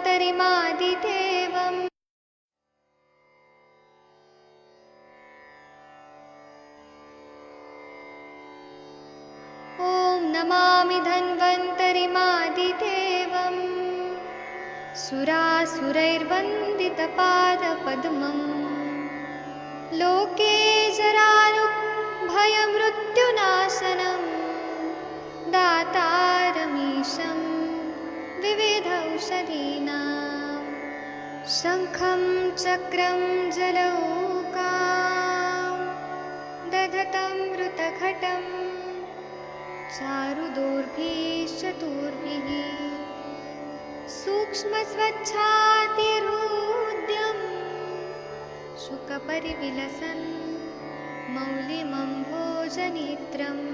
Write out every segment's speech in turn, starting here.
तरिमादिदेवम् ॐ नमामि धन्वन्तरिमादिदेवम् सुरासुरैर्वन्दितपादपद्मम् लोके जराभयमृत्युनाशनं दातारमीशं विविधौषधीनां शङ्खं चक्रं जलौकां दधतं मृतघटं चारुदोर्भिश्चतुर्भिः सूक्ष्मस्वच्छातिरुद्यम् शुकपरिविलसन् मौलिमम्भोजनेत्रम्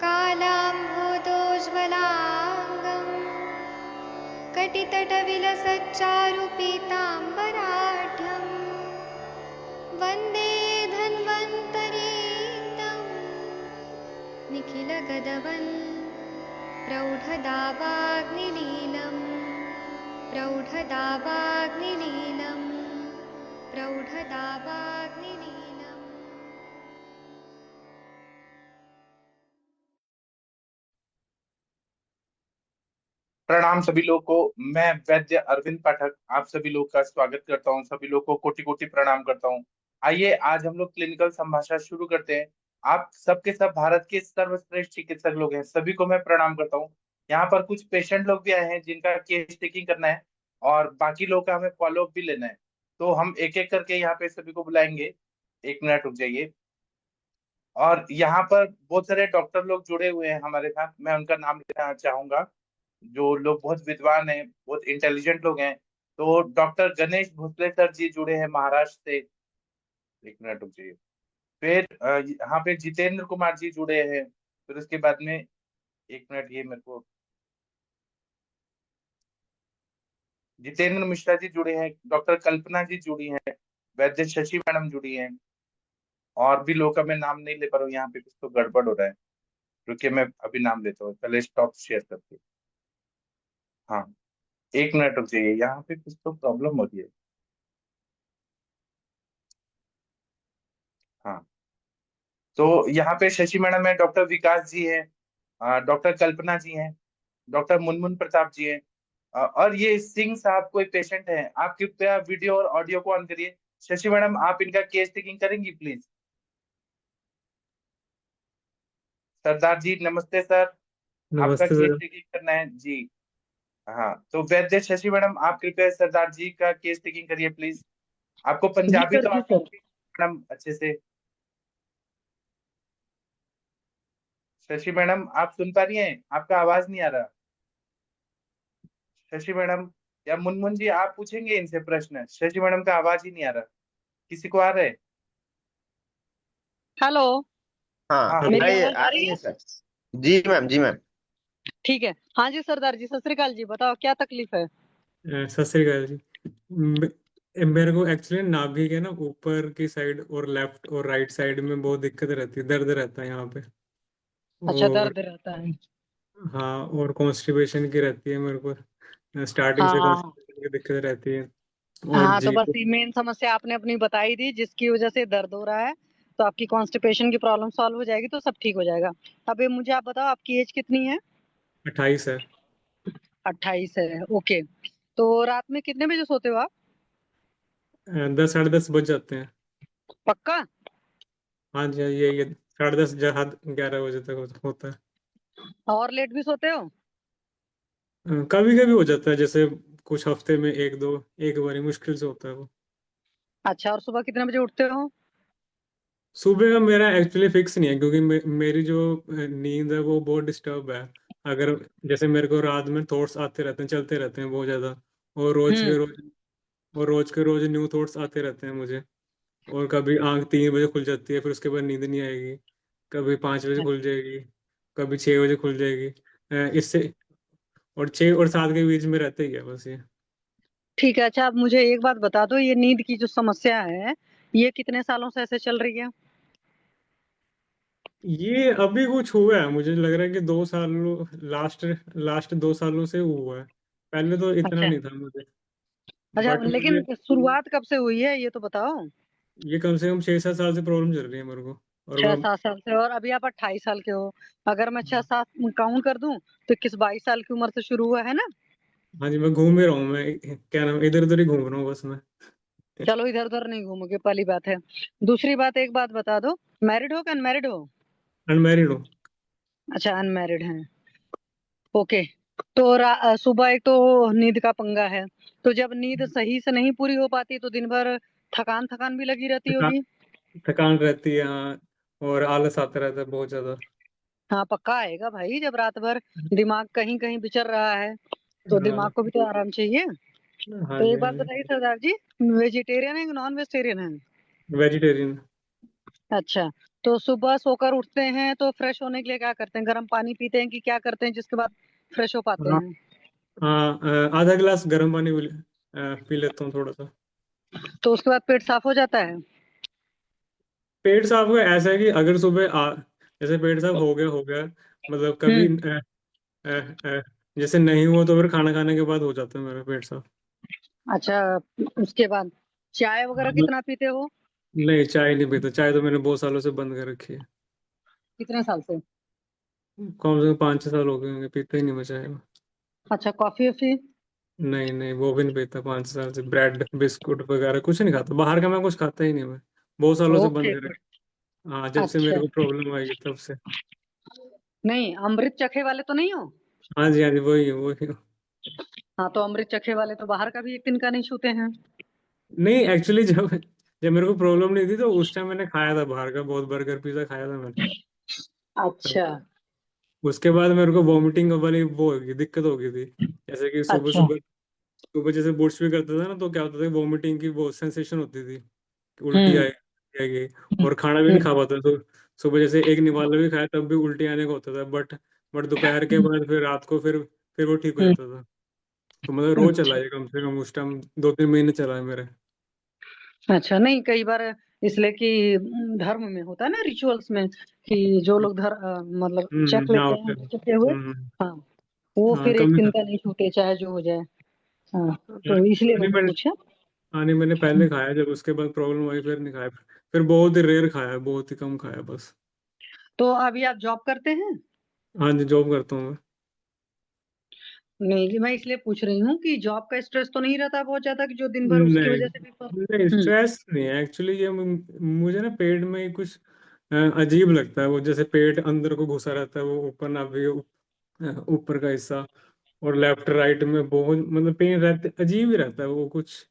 कालाम्भोदोज्ज्वलाङ्गं कटितटविलसच्चारुपीताम्बराढ्यं वन्दे धन्वन्तरीतं निखिलगदवन् प्रौढदावाग्निलीलम् प्रौढदावाग्निलीलम् प्रौढदावाग्निलीलम्। प्रणाम सभी लोगों को। मैं वैद्य अरविंद पाठक आप सभी लोग का स्वागत करता हूं। सभी लोग को कोटि कोटि प्रणाम करता हूं। आइए आज हम लोग क्लिनिकल संभाषण शुरू करते हैं। आप सबके सब भारत के सर्वश्रेष्ठ चिकित्सक लोग हैं, सभी को मैं प्रणाम करता हूं। यहाँ पर कुछ पेशेंट लोग भी आए हैं जिनका केस टेकिंग करना है और बाकी लोग का हमें फॉलोअप भी लेना है, तो हम एक एक करके यहाँ पे सभी को बुलाएंगे। 1 मिनट रुक जाइए। और यहाँ पर बहुत सारे डॉक्टर लोग जुड़े हुए हैं हमारे साथ, मैं उनका नाम लेना चाहूंगा। जो लोग बहुत विद्वान हैं, बहुत इंटेलिजेंट लोग हैं। तो डॉक्टर गणेश भोसले सर जी जुड़े हैं महाराष्ट्र से। 1 मिनट रुक जाइए। फिर यहाँ पे जितेंद्र कुमार जी जुड़े हैं। फिर उसके बाद में 1 मिनट, ये मेरे को जितेंद्र मिश्रा जी जुड़े हैं, डॉक्टर कल्पना जी जुड़ी हैं, वैद्य शशि मैडम जुड़ी हैं, और भी लोगों का मैं नाम नहीं ले पा रहा हूँ। यहाँ पे कुछ तो गड़बड़ हो रहा है, रुकिए मैं अभी नाम लेता हूँ, पहले स्टॉप शेयर करके। हाँ, 1 मिनट रुक जाइए, यहाँ पे कुछ तो प्रॉब्लम हो रही है। हाँ, तो यहाँ पे शशि मैडम है, डॉक्टर विकास जी है, डॉक्टर कल्पना जी हैं, डॉक्टर मुनमुन प्रताप जी हैं, और ये सिंह साहब कोई पेशेंट है। आप कृपया वीडियो और ऑडियो को ऑन करिए। शशि मैडम, आप इनका केस टेकिंग करेंगी प्लीज। सरदार जी नमस्ते सर, आपका नमस्ते केस सर। टेकिंग करना है जी। हाँ, तो वैद्य शशि मैडम आप कृपया सरदार जी का केस टेकिंग करिए प्लीज। आपको जी पंजाबी सर, तो जी आती सर। होगी मैडम अच्छे से। शशि मैडम आप सुन पा रही हैं? आपका आवाज नहीं आ रहा। शशि मैडम या मुनमुन जी आप पूछेंगे इनसे प्रश्न। शशि मैडम का आवाज ही नहीं आ रहा। किसी को आ रहा है? हेलो। हाँ, हाँ, मेरी हेलो। आवाज आ आ रही रही है है? सर। जी मैम, जी मैम। ठीक है। हाँ जी सरदार जी, सत श्री अकाल जी, बताओ क्या तकलीफ है? सत श्री अकाल जी। मेरे को एक्चुअली नाभि के ना ऊपर की साइड और लेफ्ट और राइट साइड में बहुत दिक्कत रहती है, दर्द रहता है यहाँ पे। अच्छा, और दर्द रहता है। हाँ, और कॉन्स्टिपेशन की रहती है मेरे को, स्टार्टिंग हाँ से हाँ कॉन्स्टिपेशन की दिक्कत रहती है। और हाँ, तो जी बस ये मेन समस्या आपने अपनी बताई दी जिसकी वजह से दर्द हो रहा है। तो आपकी कॉन्स्टिपेशन की प्रॉब्लम सॉल्व हो जाएगी तो सब ठीक हो जाएगा। अब ये मुझे आप बताओ, आपकी एज कितनी है? 28 है। 28 है, ओके। तो रात में कितने बजे सोते हो आप? 10 साढ़े 10 बज जाते हैं। पक्का? हाँ जी, हाँ, ये 10:30 जहाँ 11 बजे तक होता है। और लेट भी सोते हो? कभी कभी हो जाता है, जैसे कुछ हफ्ते में एक बारी मुश्किल से होता है वो। अच्छा, और सुबह कितने बजे उठते हो? सुबह का मेरा एक्चुअली फिक्स नहीं है, क्योंकि मेरी जो नींद है वो बहुत डिस्टर्ब है। अगर जैसे मेरे को रात में थॉट्स आते रहते हैं, चलते रहते हैं बहुत ज़्यादा। और हम्म। रोज के रोज न्यू थॉट्स आते रहते हैं मुझे। और कभी आंख 3 बजे खुल जाती है, फिर उसके बाद नींद नहीं आएगी। कभी 5 बजे खुल जाएगी, कभी 6 बजे खुल जाएगी। इससे और 6 और 7 के बीच में रहते ही है बस ये। ठीक है। अच्छा, आप मुझे एक बात बता दो, ये नींद की जो समस्या है ये कितने सालों से ऐसे चल रही है? ये अभी कुछ हुआ है, मुझे लग रहा है कि 2 सालों लास्ट लास्ट 2 सालों से हुआ है। पहले तो इतना अच्छा नहीं था मुझे, अच्छा, बट मुझे लेकिन शुरुआत कब से हुई है ये तो बताओ। ये कम से कम 6-7 साल से प्रॉब्लम चल रही है मेरे को। और मैं 6-7 साल से, और अभी आप 28 साल के हो। अगर मैं 6-7 काउंट कर दूं तो 21-22 साल की उम्र से शुरू हुआ है ना। हाँ जी, मैं घूम ही रहा हूँ, मैं क्या नाम, इधर उधर ही घूम रहा हूँ बस मैं। चलो इधर उधर नहीं घूमोगे, पहली बात है। दूसरी बात, एक बात बता दो, मैरिड हो कि अनमैरिड हो? अनमैरिड हूँ। अच्छा, अनमैरिड हैं। ओके। तो सुबह एक तो नींद का पंगा है, तो जब नींद सही से नहीं पूरी हो पाती तो दिन भर थकान थकान भी लगी रहती थका, होगी। थकान रहती है हाँ, और आलस आता रहता है बहुत ज्यादा। हाँ पक्का आएगा भाई, जब रात भर दिमाग कहीं कहीं विचर रहा है तो दिमाग को भी तो आराम चाहिए। हाँ तो जी एक हाँ बात जी। बताइए सरदार जी, वेजिटेरियन है कि नॉन वेजिटेरियन है? वेजिटेरियन। अच्छा। तो सुबह सोकर उठते हैं तो फ्रेश होने के लिए क्या करते हैं? गर्म पानी पीते हैं कि क्या करते हैं जिसके बाद फ्रेश हो पाते हाँ हैं? हाँ, आधा गिलास गर्म पानी पी लेता हूँ थोड़ा सा। तो उसके बाद पेट साफ हो जाता है? पेट साफ का ऐसा है कि अगर सुबह जैसे पेट साफ हो गया, मतलब कभी हम्म। अ, अ, जैसे नहीं हुआ तो फिर खाना खाने के बाद हो जाता है मेरा पेट साफ। अच्छा, उसके बाद चाय वगैरह मतलब कितना पीते हो? नहीं, चाय नहीं पीता, चाय तो मैंने बहुत सालों से बंद कर रखी है। कितने साल से? कम से कम 5-6 साल हो गए होंगे, पीता ही नहीं मैं चाय। अच्छा, कॉफी वॉफी? नहीं नहीं, वो भी नहीं पीता 5 साल से, ब्रेड बिस्कुट वगैरह कुछ नहीं खाता, बाहर का मैं कुछ खाता ही नहीं मैं, बहुत सालों से बंद ओके कर गुड। रखा। हाँ, जब से अच्छा, मेरे को प्रॉब्लम आई है तब से। नहीं अमृत चखे वाले तो नहीं हो? हाँ जी हाँ जी, वही है वही है। हाँ, तो अमृत चखे वाले तो बाहर का भी एक दिन का नहीं छूते हैं। नहीं एक्चुअली जब जब मेरे को प्रॉब्लम नहीं थी तो उस टाइम मैंने खाया था बाहर का, बहुत बर्गर पिज्जा खाया था मैंने। तब अच्छा उसके बाद मेरे को वॉमिटिंग वाली वो होगी, दिक्कत हो गई थी। जैसे कि सुबह अच्छा। सुबह सुबह जैसे बुर्श भी करता था ना, तो क्या होता था, वॉमिटिंग की वो सेंसेशन होती थी कि उल्टी हम्म आएगी, हम्म और खाना भी नहीं हम्म खा पाता तो सुबह जैसे एक निवाला भी खाया तब भी उल्टी आने का होता था, बट दोपहर के बाद फिर रात को फिर वो ठीक हो हम्म, जाता था। तो मतलब रोज चला अच्छा है कम से कम, उस टाइम 2-3 महीने चला है मेरे। अच्छा। नहीं कई बार इसलिए कि धर्म में होता है ना, रिचुअल्स में, कि जो लोग मतलब चख हाँ लेते हैं होता है। अमृत चखे हुए, हाँ, वो हाँ फिर एक कम दिन का नहीं छूटे चाहे जो हो जाए। हाँ, तो इसलिए नहीं मैंने मैंने पूछा। हाँ नहीं, मैंने पहले खाया, जब उसके बाद प्रॉब्लम आई फिर नहीं खाया, फिर बहुत ही रेयर खाया, बहुत ही कम खाया बस। तो अभी आप जॉब करते हैं? हाँ जी, जॉब करता हूँ मैं। नहीं, मैं इसलिए पूछ रही हूँ कि जॉब का स्ट्रेस तो नहीं रहता बहुत ज्यादा, कि जो दिन भर उसकी नहीं वजह से भी नहीं, स्ट्रेस नहीं है एक्चुअली, ये मुझे ना पेट में ही कुछ अजीब लगता है, वो जैसे पेट अंदर को घुसा रहता है, वो ऊपर ना भी ऊपर का हिस्सा, और लेफ्ट राइट में बहुत मतलब पेन रहते, अजीब ही रहता है वो कुछ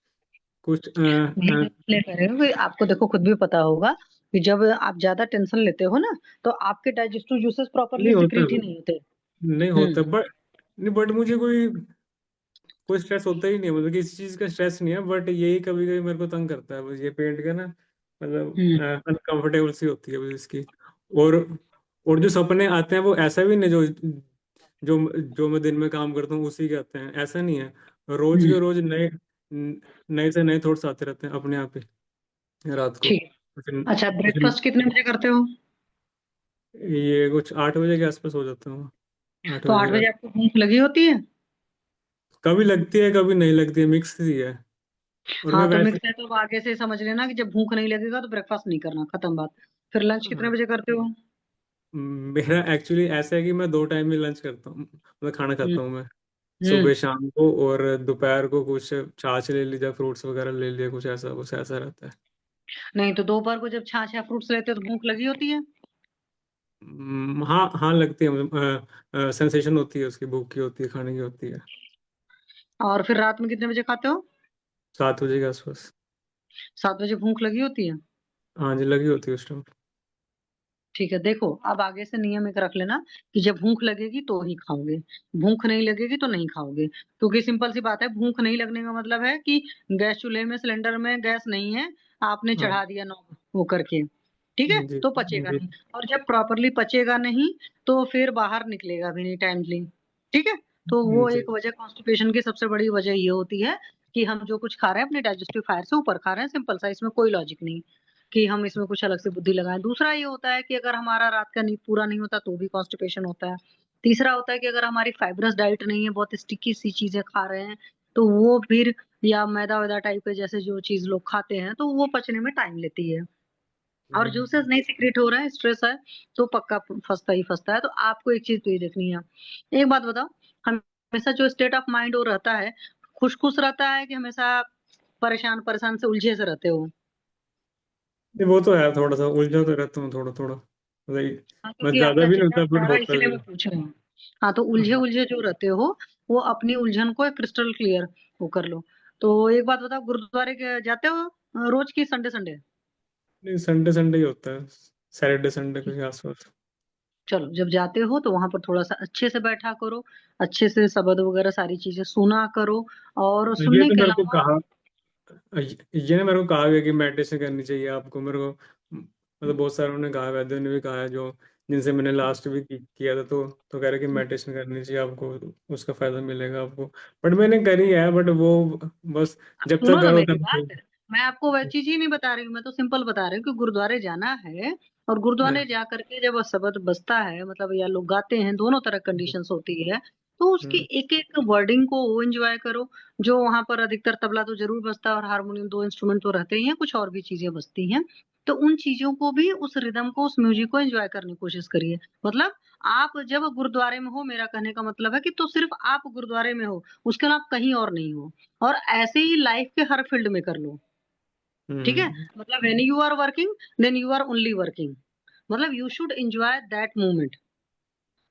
कुछ ये इसलिए कह रही हूँ कि आपको देखो खुद भी पता होगा कि जब आप ज्यादा टेंशन लेते हो ना, तो आपके डाइजेस्टिव जूसेस प्रॉपरली नहीं होता, सिक्रीट ही नहीं होते। नहीं हम्म होता, बट नहीं, बट मुझे कोई स्ट्रेस होता ही नहीं है, मतलब किसी चीज का स्ट्रेस नहीं है, बट यही कभी कभी मेरे को तंग करता है बस, ये पेट का ना, हम्म मतलब अनकंफर्टेबल सी होती है बस इसकी। और और जो सपने आते हैं वो ऐसा भी नहीं, जो जो मैं दिन में काम करता हूँ उसी के आते हैं, ऐसा नहीं है, रोज हम्म, के रोज नए से नए थॉट्स आते रहते हैं अपने आप ही रात को ठीक कुछ है। अच्छा, कुछ ब्रेकफास्ट कितने बजे करते हो? ये कुछ 8 बजे के आसपास हो जाता हूँ, आठ तो बजे 8 के बजे आसपास। आपको भूख लगी होती है? कभी लगती है कभी नहीं लगती है, मिक्स ही है। और मैं हाँ तो वैसे मिक्स है, तो अब आगे से समझ लेना कि जब भूख नहीं लगेगा तो ब्रेकफास्ट नहीं करना, खत्म बात। फिर लंच कितने बजे करते हो? मेरा एक्चुअली ऐसा है कि मैं 2 टाइम में लंच करता हूँ, मतलब खाना हम्म खाता हूँ मैं, हम्म। सुबह शाम को, और दोपहर को कुछ छाछ ले लीजिए, फ्रूट्स वगैरह ले लिए, कुछ ऐसा रहता है। नहीं तो दोपहर को जब छाछ या फ्रूट्स लेते हो तो भूख लगी होती है? हाँ हाँ लगती है, मतलब सेंसेशन होती है उसकी, भूख की होती है, खाने की होती है। और फिर रात में कितने बजे खाते हो? 7 बजे के आसपास। 7 बजे भूख लगी होती है? हाँ जी, लगी होती है उस टाइम। ठीक है, देखो अब आगे से नियम एक रख लेना कि जब भूख लगेगी तो ही खाओगे, भूख नहीं लगेगी तो नहीं खाओगे। क्योंकि सिंपल सी बात है, भूख नहीं लगने का मतलब है कि गैस चूल्हे में सिलेंडर में गैस नहीं है, आपने हाँ चढ़ा दिया नॉब वो करके, ठीक है, जी तो पचेगा जी नहीं। और जब प्रॉपरली पचेगा नहीं तो फिर बाहर निकलेगा भी नहीं टाइमली, ठीक है। तो वो जी। एक वजह कॉन्स्टिपेशन की सबसे बड़ी वजह ये होती है कि हम जो कुछ खा रहे हैं अपने डाइजेस्टिव फायर से ऊपर खा रहे हैं, सिंपल सा, इसमें कोई लॉजिक नहीं कि हम इसमें कुछ अलग से बुद्धि लगाएं। दूसरा ये होता है कि अगर हमारा रात का नींद पूरा नहीं होता तो भी कॉन्स्टिपेशन होता है, तीसरा होता है कि अगर हमारी फाइब्रस डाइट नहीं है, बहुत स्टिकी सी चीजें खा रहे हैं, तो वो फिर, या मैदा वैदा टाइप के जैसे जो चीज लोग खाते हैं, तो वो पचने में टाइम लेती है। और जूसेस नहीं सिक्रेट हो रहा है, स्ट्रेस है, तो पक्का फंसता ही फंसता है। तो आपको एक चीज तो ये देखनी है। एक बात बताओ, हमेशा जो स्टेट ऑफ माइंड वो रहता है, खुश खुश रहता है कि हमेशा परेशान परेशान से उलझे से रहते हो? वो तो है, थोड़ा सा उलझा तो रहता हूँ, थोड़ा थोड़ा मतलब। हाँ, मैं क्योंकि ज्यादा आपका भी नहीं चेहरा होता, बट बता रहा है, होता इसीलिए भी मैं है। पूछ रही हूँ। हाँ, तो उलझे हाँ। उलझे जो रहते हो, वो अपनी उलझन को क्रिस्टल क्लियर वो कर लो। तो एक बात बताओ, गुरुद्वारे के जाते हो रोज की संडे संडे? नहीं, संडे संडे ही होता है, सैटरडे संडे के आसपास। चलो, जब जाते हो तो वहां पर थोड़ा सा अच्छे से बैठा करो, अच्छे से शब्द वगैरह सारी चीजें सुना करो। और ये सुनने तो के मेरे को अलावा कहा, ये ना मेरे को कहा गया कि मेडिटेशन करनी चाहिए आपको, मेरे को मतलब बहुत सारों ने कहा, वैद्यों ने भी कहा है, जो जिनसे मैंने लास्ट भी किया था, तो कह रहे कि मेडिटेशन करनी चाहिए आपको, उसका फायदा मिलेगा आपको। बट मैंने करी है, बट वो बस जब तक सुनो ना करो मेरी तब बात, मैं आपको वह चीज ही नहीं बता रही हूँ, मैं तो सिंपल बता रही हूँ कि गुरुद्वारे जाना है। और गुरुद्वारे जा करके जब शब्द बजता है, मतलब या लोग गाते हैं, दोनों तरह कंडीशंस होती है, तो उसकी एक एक वर्डिंग को वो एंजॉय करो। जो वहां पर अधिकतर तबला तो जरूर बजता है, और हारमोनियम, दो इंस्ट्रूमेंट तो रहते ही हैं, कुछ और भी चीजें बजती हैं। तो उन चीजों को भी, उस रिदम को, उस म्यूजिक को एंजॉय करने की कोशिश करिए। मतलब आप जब गुरुद्वारे में हो, मेरा कहने का मतलब है कि तो सिर्फ आप गुरुद्वारे में हो, उसके अलावा कहीं और नहीं हो। और ऐसे ही लाइफ के हर फील्ड में कर लो। ठीक है? हम्म। मतलब when you are working, then you are only working. मतलब you should enjoy that moment.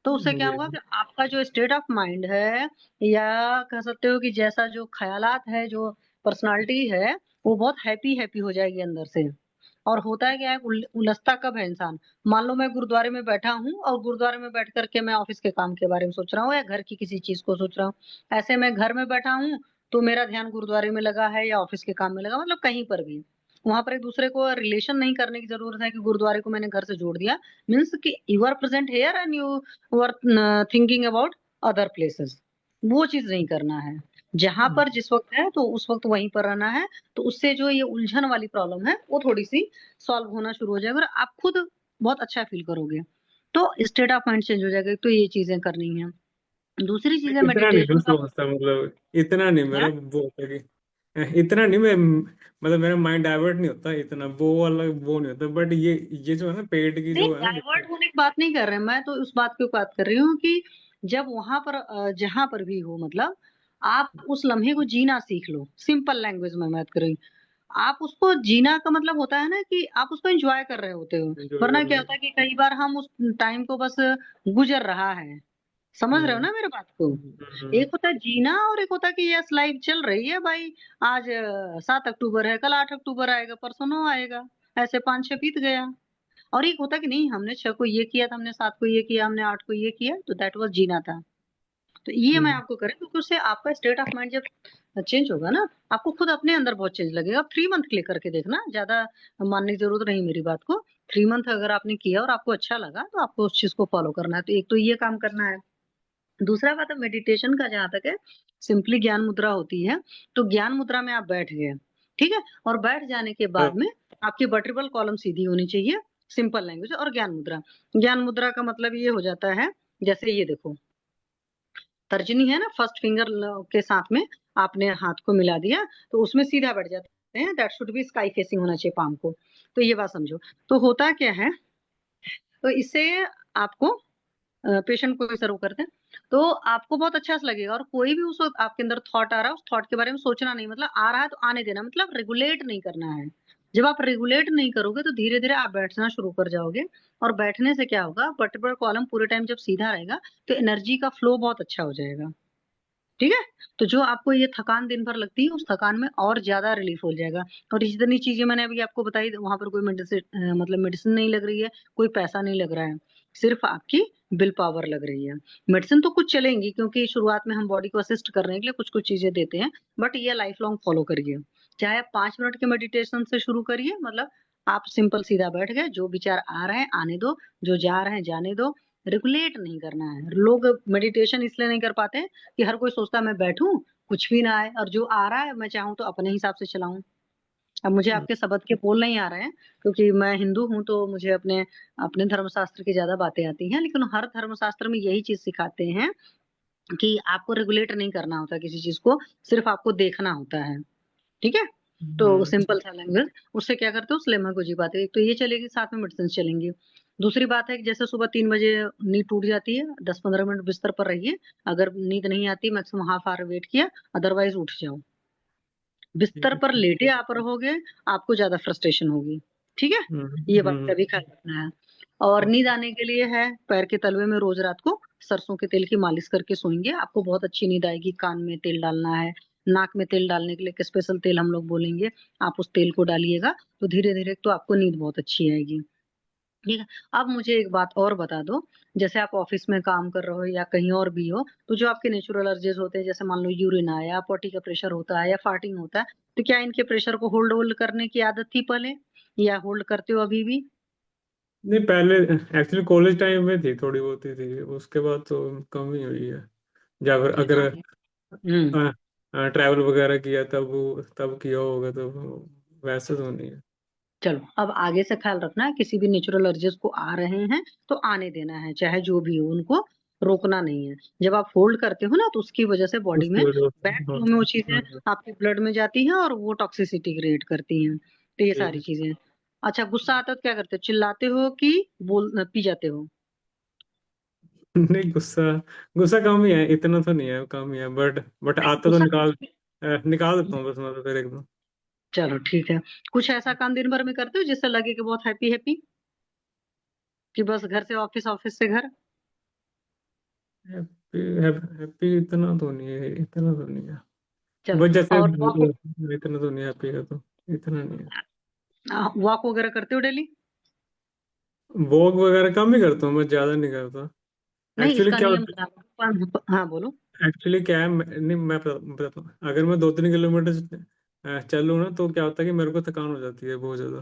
तो उससे क्या होगा ये कि आपका जो स्टेट ऑफ माइंड है, या कह सकते हो कि जैसा जो ख्यालात है, जो पर्सनालिटी है, वो बहुत हैप्पी हैप्पी हो जाएगी अंदर से। और होता है क्या है, उलझता कब है इंसान? मान लो मैं गुरुद्वारे में बैठा हूँ, और गुरुद्वारे में बैठ करके मैं ऑफिस के काम के बारे में सोच रहा हूँ, या घर की किसी चीज को सोच रहा हूँ। ऐसे मैं घर में बैठा हूँ, तो मेरा ध्यान गुरुद्वारे में लगा है, या ऑफिस के काम में लगा, मतलब कहीं पर भी। वहां पर एक दूसरे को रिलेशन नहीं करने की जरूरत है कि गुरुद्वारे को मैंने घर से जोड़ दिया। मीन्स कि you are present here and you are thinking about other places. वो चीज नहीं करना है। जहां पर जिस वक्त है, तो उस वक्त वहीं पर रहना है। तो उससे जो ये उलझन वाली प्रॉब्लम है, वो थोड़ी सी सॉल्व होना शुरू हो जाएगा, और आप खुद बहुत अच्छा फील करोगे। तो स्टेट ऑफ माइंड चेंज हो जाएगा। तो ये चीजें करनी है। दूसरी चीज है इतना नहीं मैं मेडिटेशन का। सोचता, मतलब इतना नहीं मेरा क्या? वो होता कि इतना नहीं मैं, मतलब मेरा माइंड डाइवर्ट नहीं होता इतना, वो अलग वो नहीं होता। बट ये जो है ना, पेट की नहीं, जो है ना डाइवर्ट दिक्कत। होने की बात नहीं कर रहे हैं, मैं तो उस बात की बात कर रही हूँ कि जब वहां पर जहां पर भी हो, मतलब आप उस लम्हे को जीना सीख लो। सिंपल लैंग्वेज में बात कर रही हूँ। आप उसको जीना का मतलब होता है ना कि आप उसको एंजॉय कर रहे होते हो। एंजॉय वरना क्या करना। होता है कि कई बार हम उस टाइम को बस गुजर रहा है। समझ रहे हो हम्म। ना मेरे बात को? हम्म। एक होता है जीना, और एक होता है कि यस लाइफ चल रही है भाई। आज 7 अक्टूबर है, कल 8 अक्टूबर आएगा, परसों 9 आएगा, ऐसे 5-6 बीत गया। और एक होता है कि नहीं, हमने 6 को ये किया था, हमने 7 को ये किया, हमने 8 को ये किया, तो दैट वाज जीना था। तो ये मैं हम्म। आपको करें, क्योंकि उससे आपका स्टेट ऑफ माइंड जब चेंज होगा ना, आपको खुद अपने अंदर बहुत चेंज लगेगा। आप 3 मंथ के लिए करके देखना, ज्यादा मानने की जरूरत नहीं मेरी बात को। 3 मंथ अगर आपने किया और आपको अच्छा लगा, तो आपको उस चीज को फॉलो करना है। तो एक तो ये काम करना है। दूसरा बात है मेडिटेशन का, जहां तक है, सिंपली ज्ञान मुद्रा होती है। तो ज्ञान मुद्रा में आप बैठ गए, ठीक है? और बैठ जाने के बाद में आपकी वर्टिब्रल कॉलम सीधी होनी चाहिए। Simple language. और ज्ञान मुद्रा, ज्ञान मुद्रा का मतलब ये हो जाता है, जैसे ये देखो, तर्जनी है ना, फर्स्ट फिंगर के साथ में आपने हाथ को मिला दिया, तो उसमें सीधा बैठ जाते हैं। That should be sky facing होना चाहिए पाम को। तो ये बात समझो। तो होता क्या है, तो इससे आपको पेशेंट को सर्व करते हैं, तो आपको बहुत अच्छा सा लगेगा। और कोई भी उस वक्त आपके अंदर थॉट आ रहा है, उस थॉट के बारे में सोचना नहीं। मतलब आ रहा है तो आने देना, मतलब रेगुलेट नहीं करना है। जब आप रेगुलेट नहीं करोगे, तो धीरे धीरे आप बैठना शुरू कर जाओगे। और बैठने से क्या होगा, वर्टिब्रल कॉलम पूरे टाइम जब सीधा रहेगा, तो एनर्जी का फ्लो बहुत अच्छा हो जाएगा। ठीक है? तो जो आपको ये थकान दिन भर लगती है, उस थकान में और ज्यादा रिलीफ हो जाएगा। और जितनी चीजें मैंने अभी आपको बताई, वहां पर कोई मेडिसिन, मतलब मेडिसिन नहीं लग रही है, कोई पैसा नहीं लग रहा है, सिर्फ आपकी विल पावर लग रही है। मेडिसिन तो कुछ चलेंगी, क्योंकि शुरुआत में हम बॉडी को असिस्ट करने के लिए कुछ कुछ चीजें देते हैं। बट ये लाइफ लॉन्ग फॉलो करिए। चाहे आप 5 मिनट के मेडिटेशन से शुरू करिए, मतलब आप सिंपल सीधा बैठ गए, जो विचार आ रहे हैं आने दो, जो जा रहे हैं जाने दो। रेगुलेट नहीं करना है। लोग मेडिटेशन इसलिए नहीं कर पाते हैं कि हर कोई सोचता है मैं बैठूं, कुछ भी ना आए, और जो आ रहा है मैं चाहूं तो अपने हिसाब से चलाऊं। अब मुझे आपके शब्द के बोल नहीं आ रहे हैं, क्योंकि मैं हिंदू हूँ, तो मुझे अपने अपने धर्मशास्त्र की ज्यादा बातें आती हैं, लेकिन हर धर्मशास्त्र में यही चीज सिखाते हैं कि आपको रेगुलेट नहीं करना होता किसी चीज को, सिर्फ आपको देखना होता है। ठीक है, तो सिंपल सा लैंग्वेज, उससे क्या करते हो, उस लेमा को जी पाते हो। एक तो ये चलेगी, साथ में मेडिसिन चलेंगी। दूसरी बात है कि जैसे सुबह 3 बजे नींद टूट जाती है, 10-15 मिनट बिस्तर पर रहिए। अगर नींद नहीं आती, मैक्सिमम हाफ आवर वेट किया, अदरवाइज उठ जाओ। बिस्तर पर लेटे आप रहोगे, आपको ज्यादा फ्रस्ट्रेशन होगी। ठीक है, ये बात का भी ख्याल रखना है। और नींद आने के लिए है, पैर के तलवे में रोज रात को सरसों के तेल की मालिश करके सोएंगे, आपको बहुत अच्छी नींद आएगी। कान में तेल डालना है, नाक में तेल डालने के लिए एक स्पेशल तेल हम लोग बोलेंगे, आप उस तेल को डालिएगा, तो धीरे धीरे तो आपको नींद बहुत अच्छी आएगी। ठीक है, अब मुझे एक बात और बता दो, जैसे आप ऑफिस में काम कर रहे हो या कहीं और भी हो, तो जो आपके नेचुरल एलर्जीज होते हैं, जैसे मान लो यूरिन आया, पॉटी का प्रेशर होता है या फार्टिंग होता है, तो क्या इनके प्रेशर को होल्ड होल्ड करने की आदत थी पहले, या होल्ड करते हो अभी भी? नहीं, पहले एक्चुअली कॉलेज टाइम में थी, थोड़ी बहुत ही थी, उसके बाद तो कम ही हुई है। जब अगर हाँ। हम्म ट्रैवल वगैरह किया तब किया होगा, तो वैसे तो नहीं है। चलो, अब आगे से ख्याल रखना है, किसी भी नेचुरल एलर्जीज को आ रहे हैं तो आने देना है, चाहे जो भी हो, उनको रोकना नहीं है। जब आप होल्ड करते हो ना, तो उसकी वजह से बॉडी उसकी में वजह से बैड हाँ। फ्लो में वो चीजें आपके ब्लड में जाती हैं और वो टॉक्सिसिटी क्रिएट करती हैं। तो ये सारी ठीक। चीजें। अच्छा, गुस्सा आता है तो क्या करते हो, चिल्लाते हो कि बोल पी जाते हो? नहीं, गुस्सा गुस्सा कम ही है, इतना तो नहीं है, कम ही है, बट नहीं, आता तो गुस्सा निकाल देता हूँ बस मैं तो फिर एकदम। चलो ठीक है। कुछ ऐसा काम दिन भर में करते हो जिससे लगे कि बहुत हैप्पी हैप्पी, कि बस घर से ऑफिस, ऑफिस से घर? हैप्पी हैप्पी इतना तो नहीं है, इतना तो नहीं है। चलो, बस जैसे और वॉक, इतना तो नहीं, हैप्पी का तो इतना नहीं है। वॉक वगैरह करते हो डेली? वॉक वगैरह कम ही करता हूँ, मैं ज्यादा नहीं करता। नहीं, एक्चुअली इसका क्या नियम बता दो। हाँ बोलो। एक्चुअली क्या है, नहीं मैं बताता हूँ, अगर मैं 2-3 किलोमीटर चलूँ ना, तो क्या होता है कि मेरे को थकान हो जाती है बहुत ज्यादा।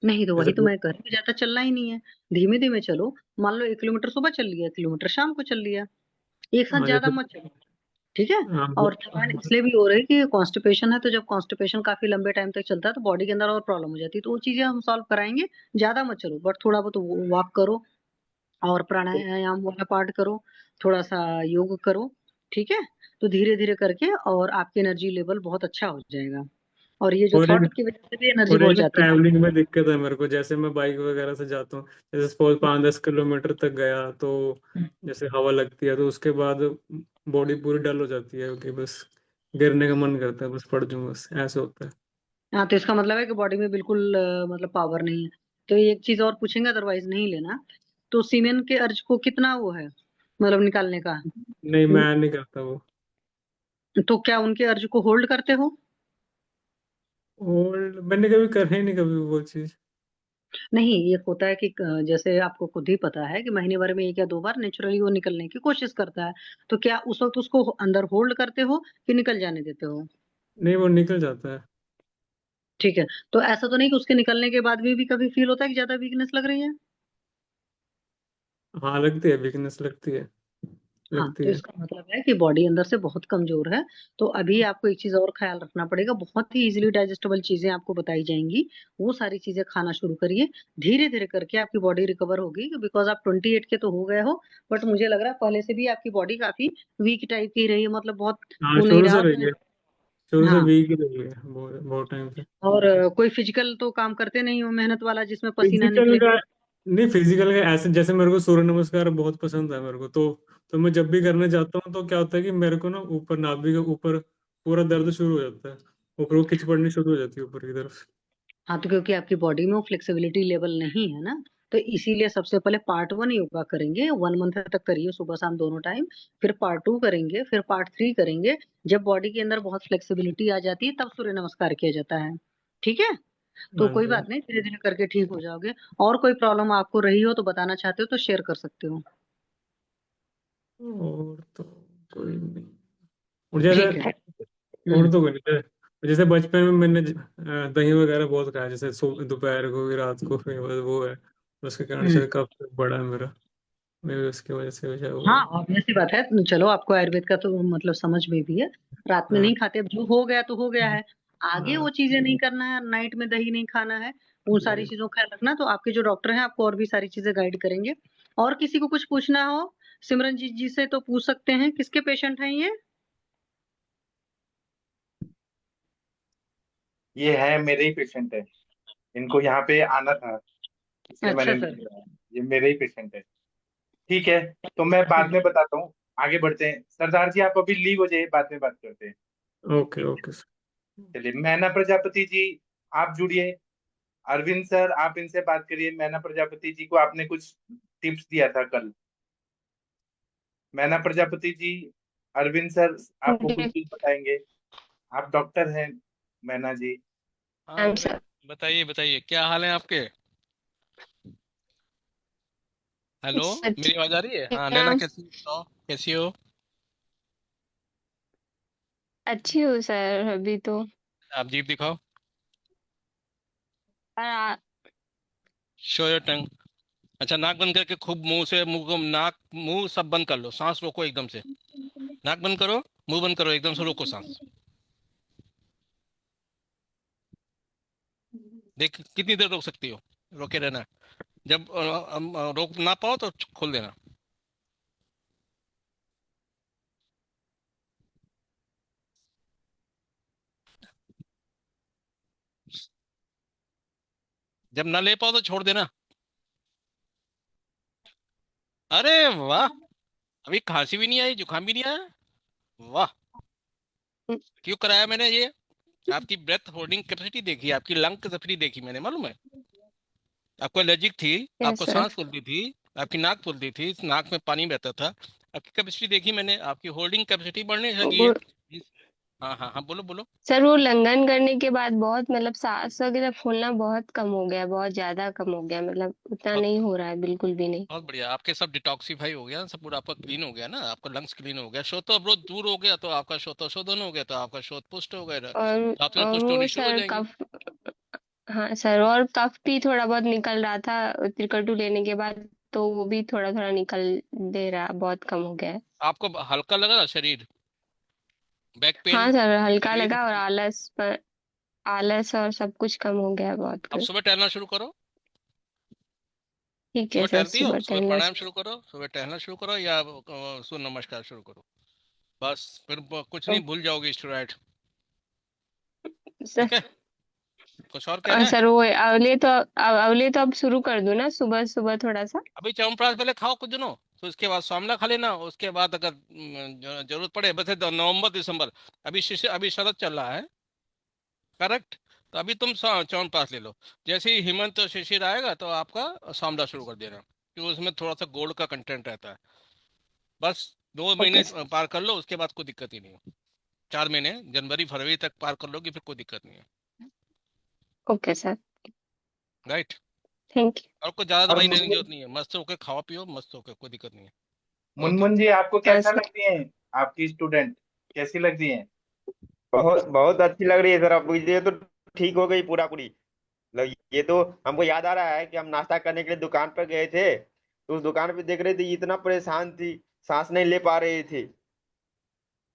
नहीं, तो जैसे वही तो मैं कह रही हूँ, ज्यादा चलना ही नहीं है, धीमे धीमे चलो। मान लो 1 किलोमीटर सुबह चल लिया, 1 किलोमीटर शाम को चल लिया, एक साथ हाँ, ज्यादा जैसे मत चलो। ठीक है। हाँ, और थकान इसलिए भी हो रही है कि कॉन्स्टिपेशन है, तो जब कॉन्स्टिपेशन काफी लंबे टाइम तक चलता है तो बॉडी के अंदर और प्रॉब्लम हो जाती है, तो वो चीजें हम सॉल्व कराएंगे। ज्यादा मत चलो, बट थोड़ा बहुत वॉक करो, और प्राणायाम वाला पार्ट करो, थोड़ा सा योग करो। ठीक है, तो धीरे धीरे करके और आपकी एनर्जी लेवल बहुत अच्छा हो जाएगा। और ये जो और थॉट की वजह से भी एनर्जी और ये बहुत ना जाती है। ट्रैवलिंग में दिक्कत है मेरे को, जैसे मैं बाइक वगैरह से जाता हूँ, जैसे सपोज 5-10 किलोमीटर तक गया तो जैसे हवा लगती है, तो उसके बाद बॉडी पूरी डल हो जाती है कि बस गिरने का मन करता है, बस पड़ जाऊं, बस ऐसे होता है। हाँ, तो इसका मतलब है कि बॉडी में बिल्कुल मतलब पावर नहीं है। तो ये एक चीज और पूछेंगे, अदरवाइज नहीं लेना। तो सीमेन के अर्ज को कितना वो है, मतलब निकालने का? नहीं, न- मैं नहीं करता वो। तो क्या उनके अर्ज को होल्ड करते हो? और मैंने कभी करा ही नहीं कभी वो चीज। नहीं, एक होता है कि जैसे आपको खुद ही पता है कि महीने भर में 1 या 2 बार नेचुरली वो निकलने की कोशिश करता है, तो क्या उस वक्त उसको अंदर होल्ड करते हो कि निकल जाने देते हो? नहीं, वो निकल जाता है। ठीक है, तो ऐसा तो नहीं कि उसके निकलने के बाद भी कभी फील होता है कि ज्यादा वीकनेस लग रही है? हाँ, लगती है, वीकनेस लगती है, हाँ, लगती तो है। इसका मतलब है कि बॉडी अंदर से बहुत कमजोर है। तो अभी आपको एक चीज और ख्याल रखना पड़ेगा, बहुत ही इजीली डाइजेस्टेबल चीजें आपको बताई जाएंगी, वो सारी चीजें खाना शुरू करिए। धीरे धीरे करके आपकी बॉडी रिकवर होगी, बिकॉज आप 28 के तो हो गए हो, बट मुझे लग रहा है पहले से भी आपकी बॉडी काफी वीक टाइप की रही है, मतलब बहुत हाँ, वो नहीं शुरू रहा से हो रही तो। है, शुरू से हाँ, वीक ही रही है, बहुत बहुत टाइम से। और कोई फिजिकल तो काम करते नहीं हो मेहनत वाला जिसमें पसीना फिजिकल निकले? का नहीं, फिजिकल का ऐसे जैसे मेरे को सूर्य नमस्कार बहुत पसंद है मेरे को, तो मैं जब भी करने जाता हूँ तो क्या होता है कि मेरे को ना ऊपर नाभि के ऊपर पूरा दर्द शुरू हो जाता है, ऊपर वो खिंच पड़नी शुरू हो जाती है ऊपर की तरफ। हाँ, तो क्योंकि आपकी बॉडी में वो फ्लेक्सिबिलिटी लेवल नहीं है ना, तो इसीलिए सबसे पहले पार्ट 1 योगा करेंगे, 1 मंथ तक करिए, सुबह शाम दोनों टाइम। फिर पार्ट 2 करेंगे, फिर पार्ट 3 करेंगे। जब बॉडी के अंदर बहुत फ्लेक्सिबिलिटी आ जाती है, तब सूर्य नमस्कार किया जाता है। ठीक है, तो हाँ कोई जी। बात नहीं, धीरे धीरे करके ठीक हो जाओगे। और कोई प्रॉब्लम आपको रही हो तो बताना चाहते हो तो शेयर कर सकते हो। और तो कोई नहीं। और ठीक जैसे है। और हम्म तो कोई नहीं, जैसे बचपन में मैंने दही वगैरह बहुत खाया, जैसे दोपहर को भी रात को भी, वो है, उसके कारण हम्म से कफ बड़ा है मेरा, मैं भी उसकी वजह से वजह वो हाँ, है। ऑब्वियस सी बात है। चलो, आपको आयुर्वेद का तो मतलब समझ में भी है, रात में हाँ। नहीं खाते, अब जो हो गया तो हो गया है। आगे वो चीजें नहीं करना है, नाइट में दही नहीं खाना है, उन सारी चीजों का ख्याल रखना। तो आपके जो डॉक्टर हैं आपको और भी सारी चीजें गाइड करेंगे। और किसी को कुछ पूछना हो सिमरनजीत जी से तो पूछ सकते हैं। किसके पेशेंट हैं ये है मेरे ही पेशेंट है, इनको यहाँ पे आना था इसलिए मैंने अच्छा लिख सर, दिया। ये मेरे ही पेशेंट है। ठीक है, तो मैं बाद में बताता हूँ। आगे बढ़ते हैं सरदार जी, आप अभी लीव हो जाइए, बाद में बात करते हैं। Okay okay sir. चलिए मैना प्रजापति जी, आप जुड़िए। अरविंद सर, आप इनसे बात करिए। मैना प्रजापति जी को आपने कुछ टिप्स दिया था कल। मैना प्रजापति जी, अरविंद सर आपको कुछ जी चीज बताएंगे। आप डॉक्टर हैं मैना जी। हाँ सर। बताइए बताइए, क्या हाल है आपके? हेलो, सर मेरी ठीक आवाज आ रही है? हाँ नैना, नाम कैसी हो? कैसी हो? अच्छी हूँ सर अभी तो। आप जीभ दिखाओ। और शो योर टंग। अच्छा, नाक बंद करके खूब मुंह से, मुंह को, नाक मुंह सब बंद कर लो, सांस रोको एकदम से। नाक बंद करो, मुंह बंद करो, एकदम से रोको सांस। देख कितनी देर रोक सकती हो, रोके रहना। जब रोक ना पाओ तो खोल देना। जब ना ले पाओ तो छोड़ देना। अरे वाह, अभी खांसी भी नहीं आई, जुकाम भी नहीं आया। वाह, क्यों कराया मैंने ये? आपकी ब्रेथ होल्डिंग कैपेसिटी देखी, आपकी लंग कैपेसिटी देखी मैंने, मालूम है? आपको एलर्जिक थी, यस आपको सर। सांस फूलती थी, आपकी नाक फूलती थी, नाक में पानी बहता था। आपकी कैपेसिटी देखी मैंने, आपकी होल्डिंग कैपेसिटी बढ़ने लगी वो है। हाँ हाँ हाँ, बोलो बोलो। सर वो लंघन करने के बाद बहुत मतलब सांस वगैरह फूलना बहुत कम हो गया, बहुत ज्यादा कम हो गया, मतलब उतना बहुत नहीं हो रहा है बिल्कुल भी नहीं। बहुत बढ़िया, आपके सब डिटॉक्सिफाई हो गया, सब पूरा आपका क्लीन हो गया ना, आपका लंग्स क्लीन हो गया, शोथ अवरोध दूर हो गया, तो आपका शोथोशोधन हो गया, तो आपका शोथ पुष्ट हो गया, तो आप में और पुष्ट वो होनी शुरू हो सर जाएंगी। कफ, हाँ सर, और कफ भी थोड़ा बहुत निकल रहा था त्रिकटु लेने के बाद, तो वो भी थोड़ा थोड़ा निकल दे रहा, बहुत कम हो गया है। आपको हल्का लगा ना शरीर? बैक पेन, हाँ सर, हल्का शरीर? लगा और आलस और सब कुछ कम हो गया बहुत अब कुछ। सुबह टहलना शुरू करो। ठीक है सुबह सर, टहलती हो? सुबह सुबह टहलना प्राणायाम शुरू करो, सुबह टहलना शुरू करो, या सूर्य नमस्कार शुरू करो। बस फिर कुछ नहीं, भूल जाओगे स्टेरॉइड। सर। ठीक है? कुछ और कहना है? सर वो अवले तो अब शुरू कर दूं ना, सुबह सुबह थोड़ा सा। अभी च्यवनप्राश पहले खाओ कुछ दिनों, तो उसके बाद स्वामला खा लेना, उसके बाद अगर जरूरत पड़े, वैसे तो नवंबर दिसंबर, अभी अभी शरद चल रहा है, करेक्ट? तो अभी तुम च्यवनप्राश ले लो। जैसे ही हेमंत और शिशिर आएगा तो आपका स्वामला शुरू कर देना, क्योंकि उसमें थोड़ा सा गोल्ड का कंटेंट रहता है। बस 2 महीने ओके सर। पार कर लो, उसके बाद कोई दिक्कत ही नहीं है। 4 महीने, जनवरी फरवरी तक पार कर लोगे, फिर कोई दिक्कत नहीं है। Okay sir. राइट? थैंक और कोई ज्यादा और दवाई लेने की जरूरत नहीं है, मस्त होकर खाओ पियो, मस्त होकर, कोई दिक्कत नहीं है। ओके। मुनमुन जी, आपको यू। हाँ कैसा सर। लगती है? आपकी स्टूडेंट कैसी लगती है? बहुत बहुत अच्छी लग रही है सर। अब ये तो ठीक हो गई पूरा पूरी। मतलब ये तो हमको याद आ रहा है कि हम नाश्ता करने के लिए दुकान पर गए थे, तो उस दुकान पे देख रहे थे, इतना परेशान थी, सांस नहीं ले पा रही थी।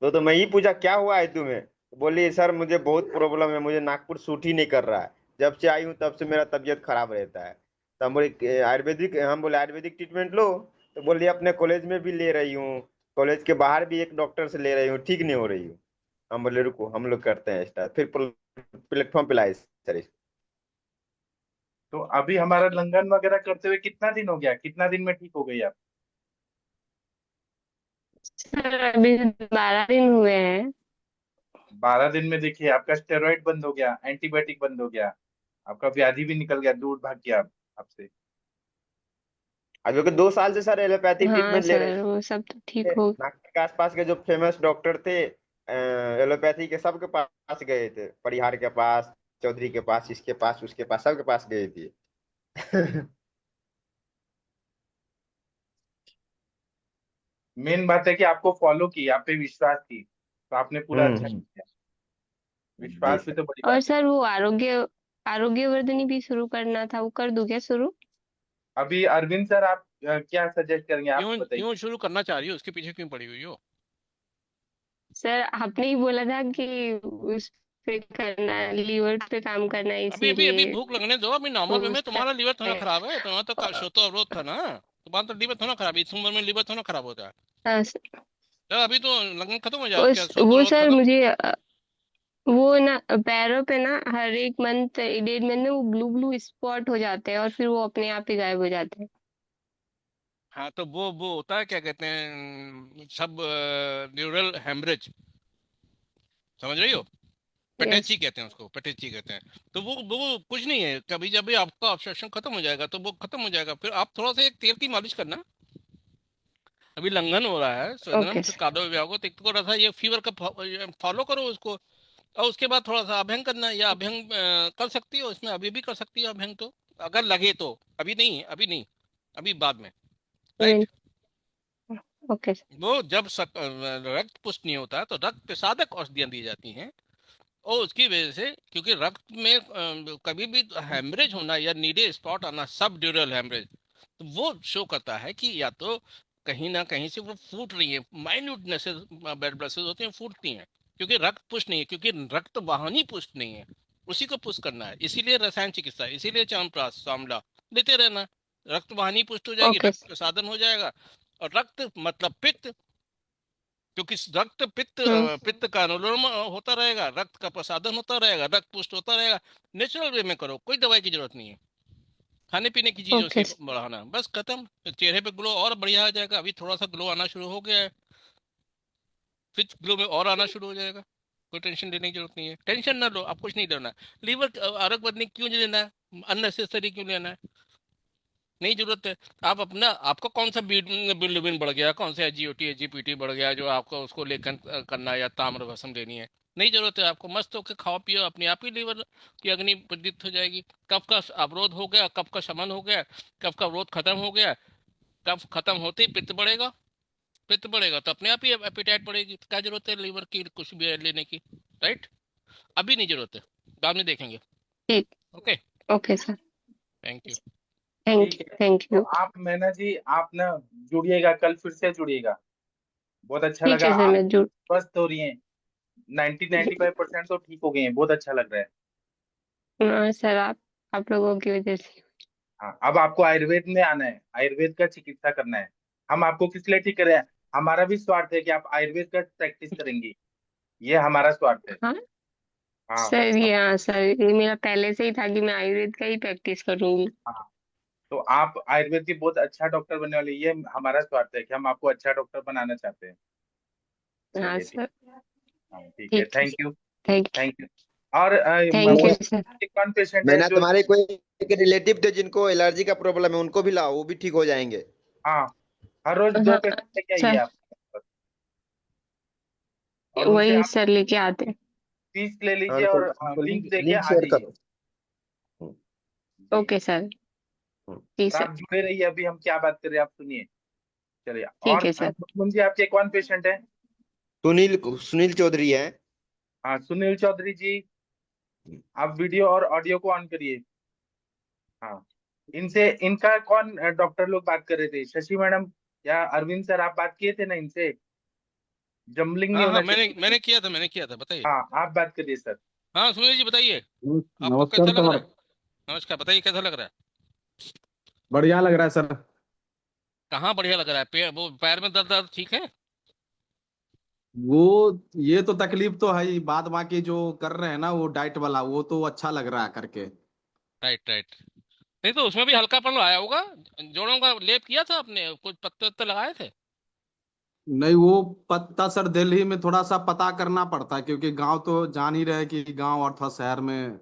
तो मैं ही पूछा क्या हुआ है तुम्हें? बोली सर मुझे बहुत प्रॉब्लम है, मुझे नागपुर सूट ही नहीं कर रहा है। जब से आई हूँ तब से मेरा तबीयत खराब रहता है। तो हम बोले आयुर्वेदिक, हम बोले आयुर्वेदिक ट्रीटमेंट लो। तो बोलिए अपने कॉलेज में भी ले रही हूँ, कॉलेज के बाहर भी एक डॉक्टर से ले रही हूँ, ठीक नहीं हो रही हूँ। हम बोले रुको हम लोग करते हैं स्टार्ट, फिर प्लेटफॉर्म पे लाए सर इसको। तो अभी हमारा लंघन वगैरह करते हुए कितना दिन हो गया, कितना दिन में ठीक हो गई आप? सर अभी 12 दिन हुए हैं। 12 दिन में देखिए आपका स्टेरॉइड बंद हो गया, एंटीबायोटिक बंद हो गया, आपका व्याधि भी निकल गया, दूर भाग गया आपसे। आज क्योंकि 2 साल से सर एलोपैथी हाँ ट्रीटमेंट ले रहे सर, वो सब तो ठीक थे। हो। नागपुर के आसपास के जो फेमस डॉक्टर थे एलोपैथी के, सबके पास गए थे, परिहार के पास, चौधरी के पास, इसके पास उसके पास, सबके पास गए थे। मेन बात है कि आपको फॉलो की, आप पे विश्वास थी, तो आपने पूरा अच्छा हम्म। किया। जी विश्वास भी सर। तो बड़ी और बात है। सर वो आरोग्य वर्धनी भी शुरू करना था, वो कर दूं क्या शुरू? अभी अरविंद सर, आप क्या सजेस्ट करेंगे, आप क्यों बताइए। क्यों शुरू करना चाह रही हो? उसके पीछे क्यों पड़ी हुई हो? सर आपने ही बोला था कि पे करना है, लीवर पे काम करना है, अभी अभी अभी इसीलिए भूख लगने दो, अभी तो नॉर्मल वे में उसका तुम्हारा लीवर थोड़ा खराब है, तुम्हारा तो श्वेत अवरोध था ना, तुम्हारा तो लीवर थोड़ा खराब है, इस उम्र में लीवर थोड़ा खराब होता है। हाँ, तो अभी तो लगन खत्म हो जाए, क्या श्वेत वो अवरोध सर खत्म। मुझे वो ना पैरों पे ना हर एक मंथ 1.5 महीने वो ब्लू ब्लू स्पॉट हो जाते हैं और फिर वो अपने आप ही गायब हो जाते हैं। हाँ तो वो होता है, क्या कहते हैं, सब न्यूरल हेमरेज, समझ रही हो, यस। पेटेची कहते हैं उसको, पेटेची कहते हैं। तो वो कुछ नहीं है, कभी जब भी आपका ऑब्सेशन खत्म हो जाएगा तो वो खत्म हो जाएगा, फिर आप थोड़ा सा एक तेल की मालिश करना। अभी लंघन हो रहा है स्वेदनम ओके फिर सर। कादो विभागो, तो थोड़ा सा ये फीवर का फॉलो करो उसको, और उसके बाद थोड़ा सा अभ्यंग करना, या अभ्यंग कर सकती हो इसमें, अभी भी कर सकती हो अभ्यंग, तो अगर लगे तो, अभी नहीं, अभी नहीं, अभी बाद में, राइट। Okay sir. वो जब रक्त पुष्ट नहीं होता है तो रक्त प्रसादक औषधियां दी जाती हैं, और उसकी वजह से, क्योंकि रक्त में कभी भी हेमरेज होना या नीडे स्पॉट आना, सब ड्यूरल हेमरेज, तो वो शो करता है कि या तो कहीं ना कहीं से वो फूट रही है, माइन्यूट नसेस, ब्लड वेसल्स होती हैं, फूटती हैं, क्योंकि रक्त पुष्ट नहीं है, क्योंकि रक्त वाहनी पुष्ट नहीं है, उसी को पुष्ट करना है, इसीलिए रसायन चिकित्सा, इसीलिए च्यवनप्राश सामला लेते रहना। रक्त वाहिनी पुष्ट हो जाएगी, ओके रक्त सर। प्रसादन हो जाएगा, और रक्त मतलब पित्त, क्योंकि रक्त पित्त, हम्म। पित्त का अनुलोम होता रहेगा, रक्त का प्रसादन होता रहेगा, रक्त पुष्ट होता रहेगा। नेचुरल वे में करो, कोई दवाई की जरूरत नहीं है, खाने पीने की चीजों ओके से सर। बढ़ाना, बस खत्म। फिर चेहरे पे ग्लो और बढ़िया आ जाएगा, अभी थोड़ा सा ग्लो आना शुरू हो गया है, फिर ग्लो में और आना शुरू हो जाएगा। कोई टेंशन लेने की जरूरत नहीं है, टेंशन ना लो, आप कुछ नहीं लेना। लीवर आरोग्य बढ़ने क्यों नहीं लेना है, अननेसेसरी क्यों लेना है, नहीं जरूरत है। आप अपना, आपका कौन सा बिलिरुबिन बढ़ गया, कौन सा जीओटी एजीपीटी बढ़ गया जो आपको उसको लेखन करना है, या ताम्र भस्म लेनी है, नहीं जरूरत है आपको। मस्त होकर खाओ पियो, अपने आप ही लीवर की अग्नि प्रदीप्त हो जाएगी। कफ का अवरोध हो गया, कफ का शमन हो गया, कफ का अवरोध खत्म हो गया, कफ खत्म होते ही पित्त बढ़ेगा, पित्त बढ़ेगा तो अपने आप ही एपिटाइट बढ़ेगी, तो क्या जरूरत है लीवर की कुछ भी लेने की, राइट। अभी नहीं जरूरत है, बाद में देखेंगे। ठीक। Okay, okay sir. Thank you. Thank ठीक यू, है। थैंक तो यू। आप मैना जी, आप ना जुड़िएगा, कल फिर से जुड़िएगा। बहुत अच्छा ठीक लगा, है सर, आज मैं जुड़ स्वस्थ हो रही हैं, 90-95% तो ठीक हो गए हैं, बहुत अच्छा लग रहा है। हाँ सर, आप लोगों की वजह से। हाँ, अब आपको आयुर्वेद में आना है, आयुर्वेद का चिकित्सा करना है। हम आपको किस लिए ठीक करें, हमारा भी स्वार्थ है कि आप आयुर्वेद का प्रैक्टिस करेंगी, ये हमारा स्वार्थ है। हाँ हाँ। सर, ये हाँ सर, ये मेरा पहले से ही था कि मैं आयुर्वेद का ही प्रैक्टिस करूंगी। हाँ, तो आप आयुर्वेद की बहुत अच्छा डॉक्टर बनने वाली, ये हमारा स्वार्थ है कि हम आपको अच्छा डॉक्टर बनाना चाहते हैं। हाँ चलिए ठीक। सर। हाँ ठीक है, ठीक है। Thank you. Thank thank you. और थैंक यू मैंने सर। कौन पेशेंट है मैंने जो, तुम्हारे कोई एक रिलेटिव थे जिनको एलर्जी का प्रॉब्लम है, उनको भी लाओ, वो भी ठीक हो जाएंगे। हाँ, हर रोज दो हाँ पेशेंट लेके आइए सर, आप, और उनसे वही आप सर लेके आते हैं। फीस ले हाँ, लीजिए उनको और उनको लिंक लिंक दे के लिंक आ शेयर जाइए। करो। हम्म, जी। Okay sir. हम्म। जी और सर। आप जुड़े रहिए, अभी हम क्या बात कर रहे हैं आप सुनिए। चलिए। ठीक और है सर। मुकुंद जी, आपके कौन पेशेंट है? सुनील सुनील चौधरी है। हाँ, सुनील चौधरी जी, आप वीडियो और ऑडियो को ऑन करिए। हाँ, इनसे, इनका कौन डॉक्टर लोग बात कर रहे थे, शशि मैडम या अरविंद सर, आप बात किए थे ना इनसे? जम्बलिंग नहीं हाँ हाँ, होना मैंने चाहिए। मैंने किया था, मैंने किया था, बताइए। हाँ, आप बात करिए सर। हाँ सुनील जी बताइए, आपको कैसा नमस्कार लग रहा सर। है। नमस्कार, बताइए कैसा लग रहा है। बढ़िया लग रहा है सर। कहाँ बढ़िया लग रहा है, वो पैर में दर्द दर्द ठीक है। वो ये तो तकलीफ तो है ही, बाद बाकी जो कर रहे हैं ना वो डाइट वाला, वो तो अच्छा लग रहा है करके। Right right. नहीं तो उसमें भी हल्कापन आया होगा, जोड़ों का लेप किया था आपने, कुछ पत्ते वत्ते लगाए थे। नहीं, वो पता सर दिल्ली में थोड़ा सा पता करना पड़ता है, क्योंकि गांव तो जान ही रहे कि गांव और थोड़ा शहर में।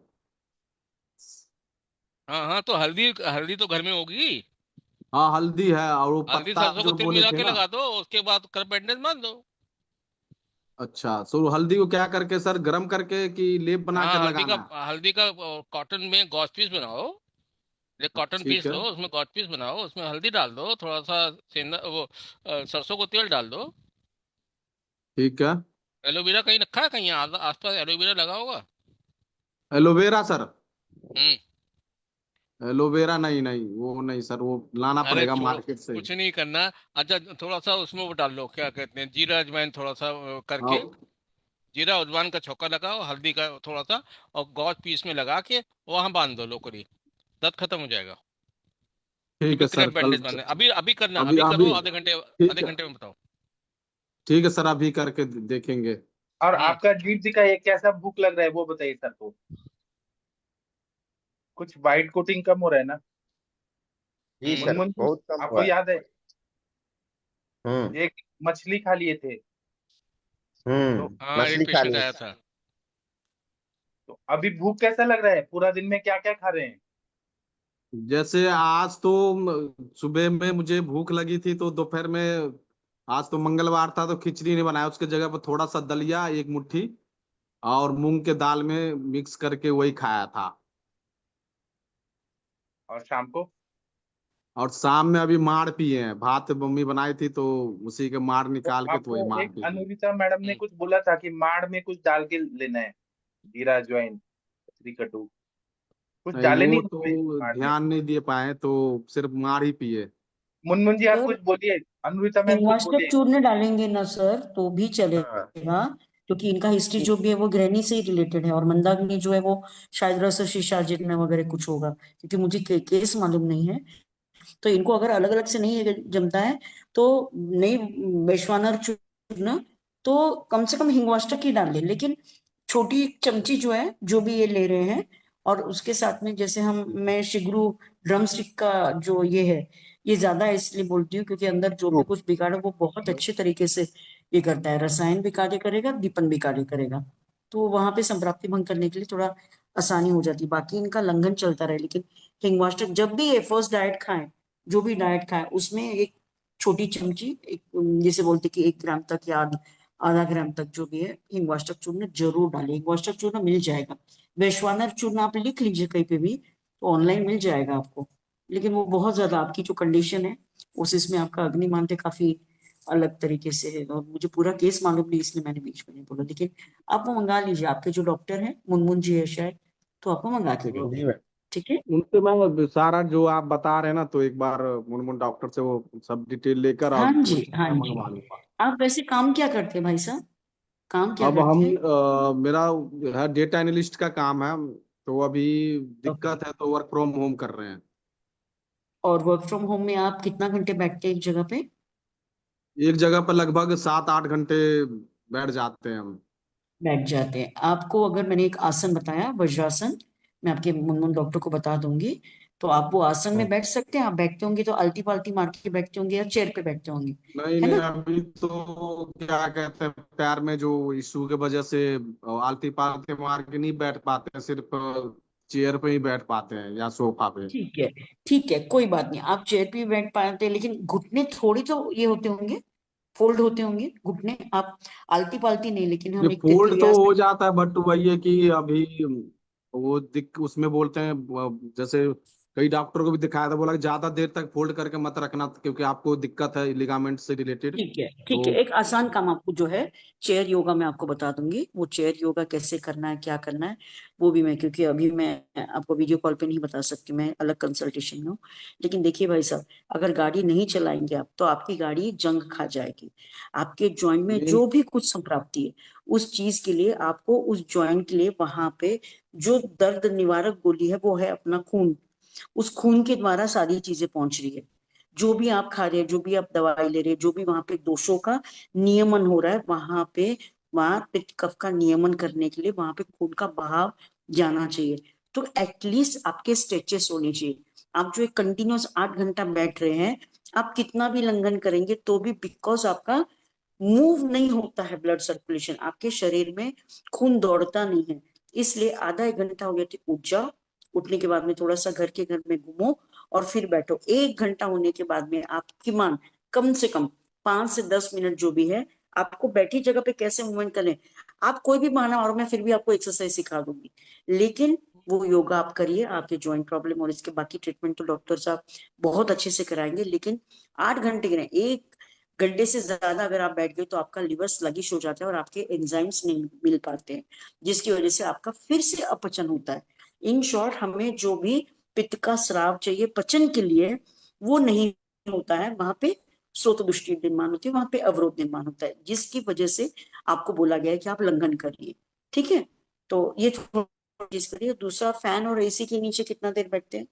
हाँ हाँ, तो हल्दी हल्दी तो घर में होगी। हाँ, हल्दी है, और वो हल्दी पत्ता सरसों को जो तिल बोले मिला थे के ना। लगा दो, उसके बाद कर बैंडेज बांध दो। अच्छा, सो हल्दी को क्या करके सर, गरम करके कि लेप बना कर हाँ, लगाना है? हल्दी का कॉटन में गॉज पीस बनाओ, एक कॉटन ठीक पीस है। लो, उसमें गॉज पीस बनाओ, उसमें हल्दी डाल दो, थोड़ा सा सेंधा वो सरसों को तेल डाल दो। ठीक है। एलोवेरा कहीं रखा है, कहीं आसपास एलोवेरा लगा होगा। Aloe vera sir? हम्म। एलोवेरा नहीं, नहीं वो नहीं सर, वो लाना अरे पड़ेगा छोड़ो, मार्केट से। कुछ नहीं करना। अच्छा, थोड़ा सा उसमें वो डाल लो, क्या कहते हैं, जीरा अजवाइन थोड़ा सा हाँ, करके, जीरा उजवान का छौंका लगाओ, हल्दी का थोड़ा सा, और गौच पीस में लगा के वहां बांध दो लोकड़ी, दर्द खत्म हो जाएगा। ये ठीक भी है सर, क्रैप कल बैंडेज बांधना, अभी अभी करना, अभी अभी करो, अभी आधे ठीक है, घंटे में बताओ। ठीक है सर, अभी करके देखेंगे। और हम्म। आपका जीभ जी का ये कैसा भूख लग रहा है वो बताइए सर को। कुछ वाइट कोटिंग कम हो रहा है ना। जी सर, मुनमुन जी, बहुत कम आपको हुआ है। याद है हम्म। एक मछली खा लिए थे तो हाँ, एक मछली खा पेशेंट ली। आया था। तो अभी भूख कैसा लग रहा है, पूरा दिन में क्या क्या खा रहे हैं। जैसे आज तो सुबह में मुझे भूख लगी थी तो दोपहर में, आज तो मंगलवार था तो खिचड़ी नहीं बनाया, उसके जगह पर थोड़ा सा दलिया एक मुट्ठी और मूंग के दाल में मिक्स करके वही खाया था। और शाम को। और शाम में अभी माड़ पिए हैं, भात मम्मी बनाई थी तो उसी के माड़ तो निकाल के तो वही आपको माड़ एक पी लिए। अनुरिता मैडम ने हम्म। कुछ बोला था कि माड़ में कुछ डाल के लेना है, जीरा अजवाइन कटू, कुछ नहीं डाले नहीं वो उसमें तो माड़ में। ध्यान नहीं दे पाए तो सिर्फ माड़ ही पिए। मुनमुन जी आप सर कुछ बोलिए, अनुरिता मैम कुछ हिंगवाष्टक बोलिए। चूर्ण डालेंगे ना सर तो भी हाँ। चलेगा, क्योंकि इनका हिस्ट्री जो भी है वो गृहिणी से ही रिलेटेड है, और मंदाग्नि जो है वो शायद रस शीशाजिन वगैरह कुछ होगा, क्योंकि मुझे केस मालूम नहीं है। तो इनको अगर अलग अलग से नहीं जमता है तो नहीं, वैश्वानर चूर्ण तो कम से कम हिंगवाष्टक ही डाल लें, लेकिन छोटी चमची जो है जो भी ये ले रहे हैं, और उसके साथ में जैसे मैं शिगरू ड्रम स्टिक का जो ये है, ये ज्यादा इसलिए बोलती हूँ क्योंकि अंदर जो भी कुछ बिगाड़ है वो बहुत अच्छे तरीके से ये करता है, रसायन भी कार्य करेगा, दीपन भी कार्य करेगा, तो वहां पे संप्राप्ति भंग करने के लिए थोड़ा आसानी हो जाती है, बाकी इनका लंघन चलता रहे। लेकिन हिंगवाष्टक जब भी ये फर्स्ट डाइट खाएं, जो भी डाइट खाएं, उसमें एक छोटी चमची, एक जैसे बोलते कि 1 ग्राम तक या आधा ग्राम तक जो भी है हिंगवाष्टक चूर्ण जरूर डालिए। हिंगवाष्टक चूर्ण मिल जाएगा, वैश्वानर चूर्ण आप लिख लीजिए कहीं पे भी, तो ऑनलाइन मिल जाएगा आपको, लेकिन वो बहुत ज्यादा आपकी जो कंडीशन है उस इसमें आपका अग्नि मानते काफी अलग तरीके से है, और मुझे पूरा केस मालूम नहीं इसलिए मैंने बीच में नहीं बोला, लेकिन आप वो मंगा लीजिए, आपके जो डॉक्टर हैं मुनमुन जी है शायद, तो आपको मंगा के देंगे। जी मैं। ठीक है। उनसे मैं सारा जो आप बता रहे हैं ना, तो एक बार मुनमुन डॉक्टर से वो सब डिटेल लेकर और हाँ जी, वही हाँ मैं जी। मंगवा लूंगा। आप वैसे काम क्या करते हैं भाई साहब, काम क्या अब करते हम हैं? मेरा है डेटा एनालिस्ट का काम है, तो अभी ओके। दिक्कत है तो वर्क फ्रॉम होम कर रहे हैं। और वर्क फ्रॉम होम में आप कितना घंटे बैठते हैं एक जगह पे? एक जगह पर लगभग 7-8 घंटे बैठ जाते हैं हम। बैठ जाते हैं। आपको अगर मैंने एक आसन बताया वज्रासन, मैं आपके मुनमुन डॉक्टर को बता दूंगी, तो आप वो आसन में बैठ सकते हैं। आप बैठते होंगे तो आलती पालती मार के बैठते होंगे या चेयर पे बैठते होंगे, नहीं है नहीं, ना? अभी तो क्या कहते हैं, पैर में जो इशू के वजह से आलती पालती मार के नहीं बैठ पाते हैं, सिर्फ चेयर पे ही बैठ पाते हैं या सोफा पे। ठीक है, ठीक है, कोई बात नहीं, आप चेयर पे भी बैठ पाते हैं, लेकिन घुटने थोड़ी तो ये होते होंगे, फोल्ड होते होंगे घुटने, आप आलती पालती नहीं, लेकिन ये हम एक फोल्ड तो क्रियास में। हो जाता है, बट वही है कि अभी वो उसमें बोलते हैं जैसे कई डॉक्टर को भी दिखाया था, बोला कि ज्यादा देर तक फोल्ड करके मत रखना क्योंकि आपको दिक्कत है लिगामेंट से रिलेटेड। ठीक है, ठीक है, तो एक आसान काम आपको जो है चेयर योगा में आपको बता दूंगी, वो चेयर योगा कैसे करना है क्या करना है वो भी मैं, क्योंकि अभी मैं आपको वीडियो कॉल पे नहीं बता सकती, मैं अलग कंसल्टेशन में हूँ। लेकिन देखिए भाई साहब, अगर गाड़ी नहीं चलाएंगे आप तो आपकी गाड़ी जंग खा जाएगी, आपके जॉइंट में मेन जो भी कुछ संप्राप्ति है उस चीज के लिए आपको, उस जॉइंट के लिए वहां पे जो दर्द निवारक गोली है वो है अपना खून, उस खून के द्वारा सारी चीजें पहुंच रही है, जो भी आप खा रहे हैं, जो भी आप दवाई ले रहे हैं, जो भी वहां पे दोषों का नियमन हो रहा है वहां पे, वहां पित्त कफ का नियमन करने के लिए वहां पे खून का बहाव जाना चाहिए। तो एटलीस्ट आपके स्ट्रेचेस होने चाहिए। आप जो एक कंटिन्यूस 8 घंटा बैठ रहे हैं, आप कितना भी लंघन करेंगे तो भी, बिकॉज आपका मूव नहीं होता है, ब्लड सर्कुलेशन आपके शरीर में, खून दौड़ता नहीं है, इसलिए आधा 1 घंटा हो गया तो उठ जाओ, उठने के बाद में थोड़ा सा घर में घूमो और फिर बैठो। 1 घंटा होने के बाद में आपकी मान कम से कम 5 से 10 मिनट जो भी है, आपको बैठी जगह पे कैसे मूवमेंट करें, आप कोई भी बहाना और मैं फिर भी आपको एक्सरसाइज सिखा दूंगी, लेकिन वो योगा आप करिए। आपके ज्वाइंट प्रॉब्लम और इसके बाकी ट्रीटमेंट तो डॉक्टर साहब बहुत अच्छे से कराएंगे, लेकिन 8 घंटे के नहीं, 1 घंटे से ज्यादा अगर आप बैठ गए तो आपका लिवर स्लगिश हो जाता है और आपके एंजाइम्स नहीं मिल पाते हैं, जिसकी वजह से आपका फिर से अपचन होता है। इन शॉर्ट, हमें जो भी पित्त का स्राव चाहिए पचन के लिए वो नहीं होता है वहां पे, स्रोत दृष्टि निर्माण होती है, वहां पे अवरोध निर्माण होता है, जिसकी वजह से आपको बोला गया है कि आप उल्लंघन करिए। ठीक है, तो ये थोड़ा चीज करिए। दूसरा, फैन और एसी के नीचे कितना देर बैठते हैं?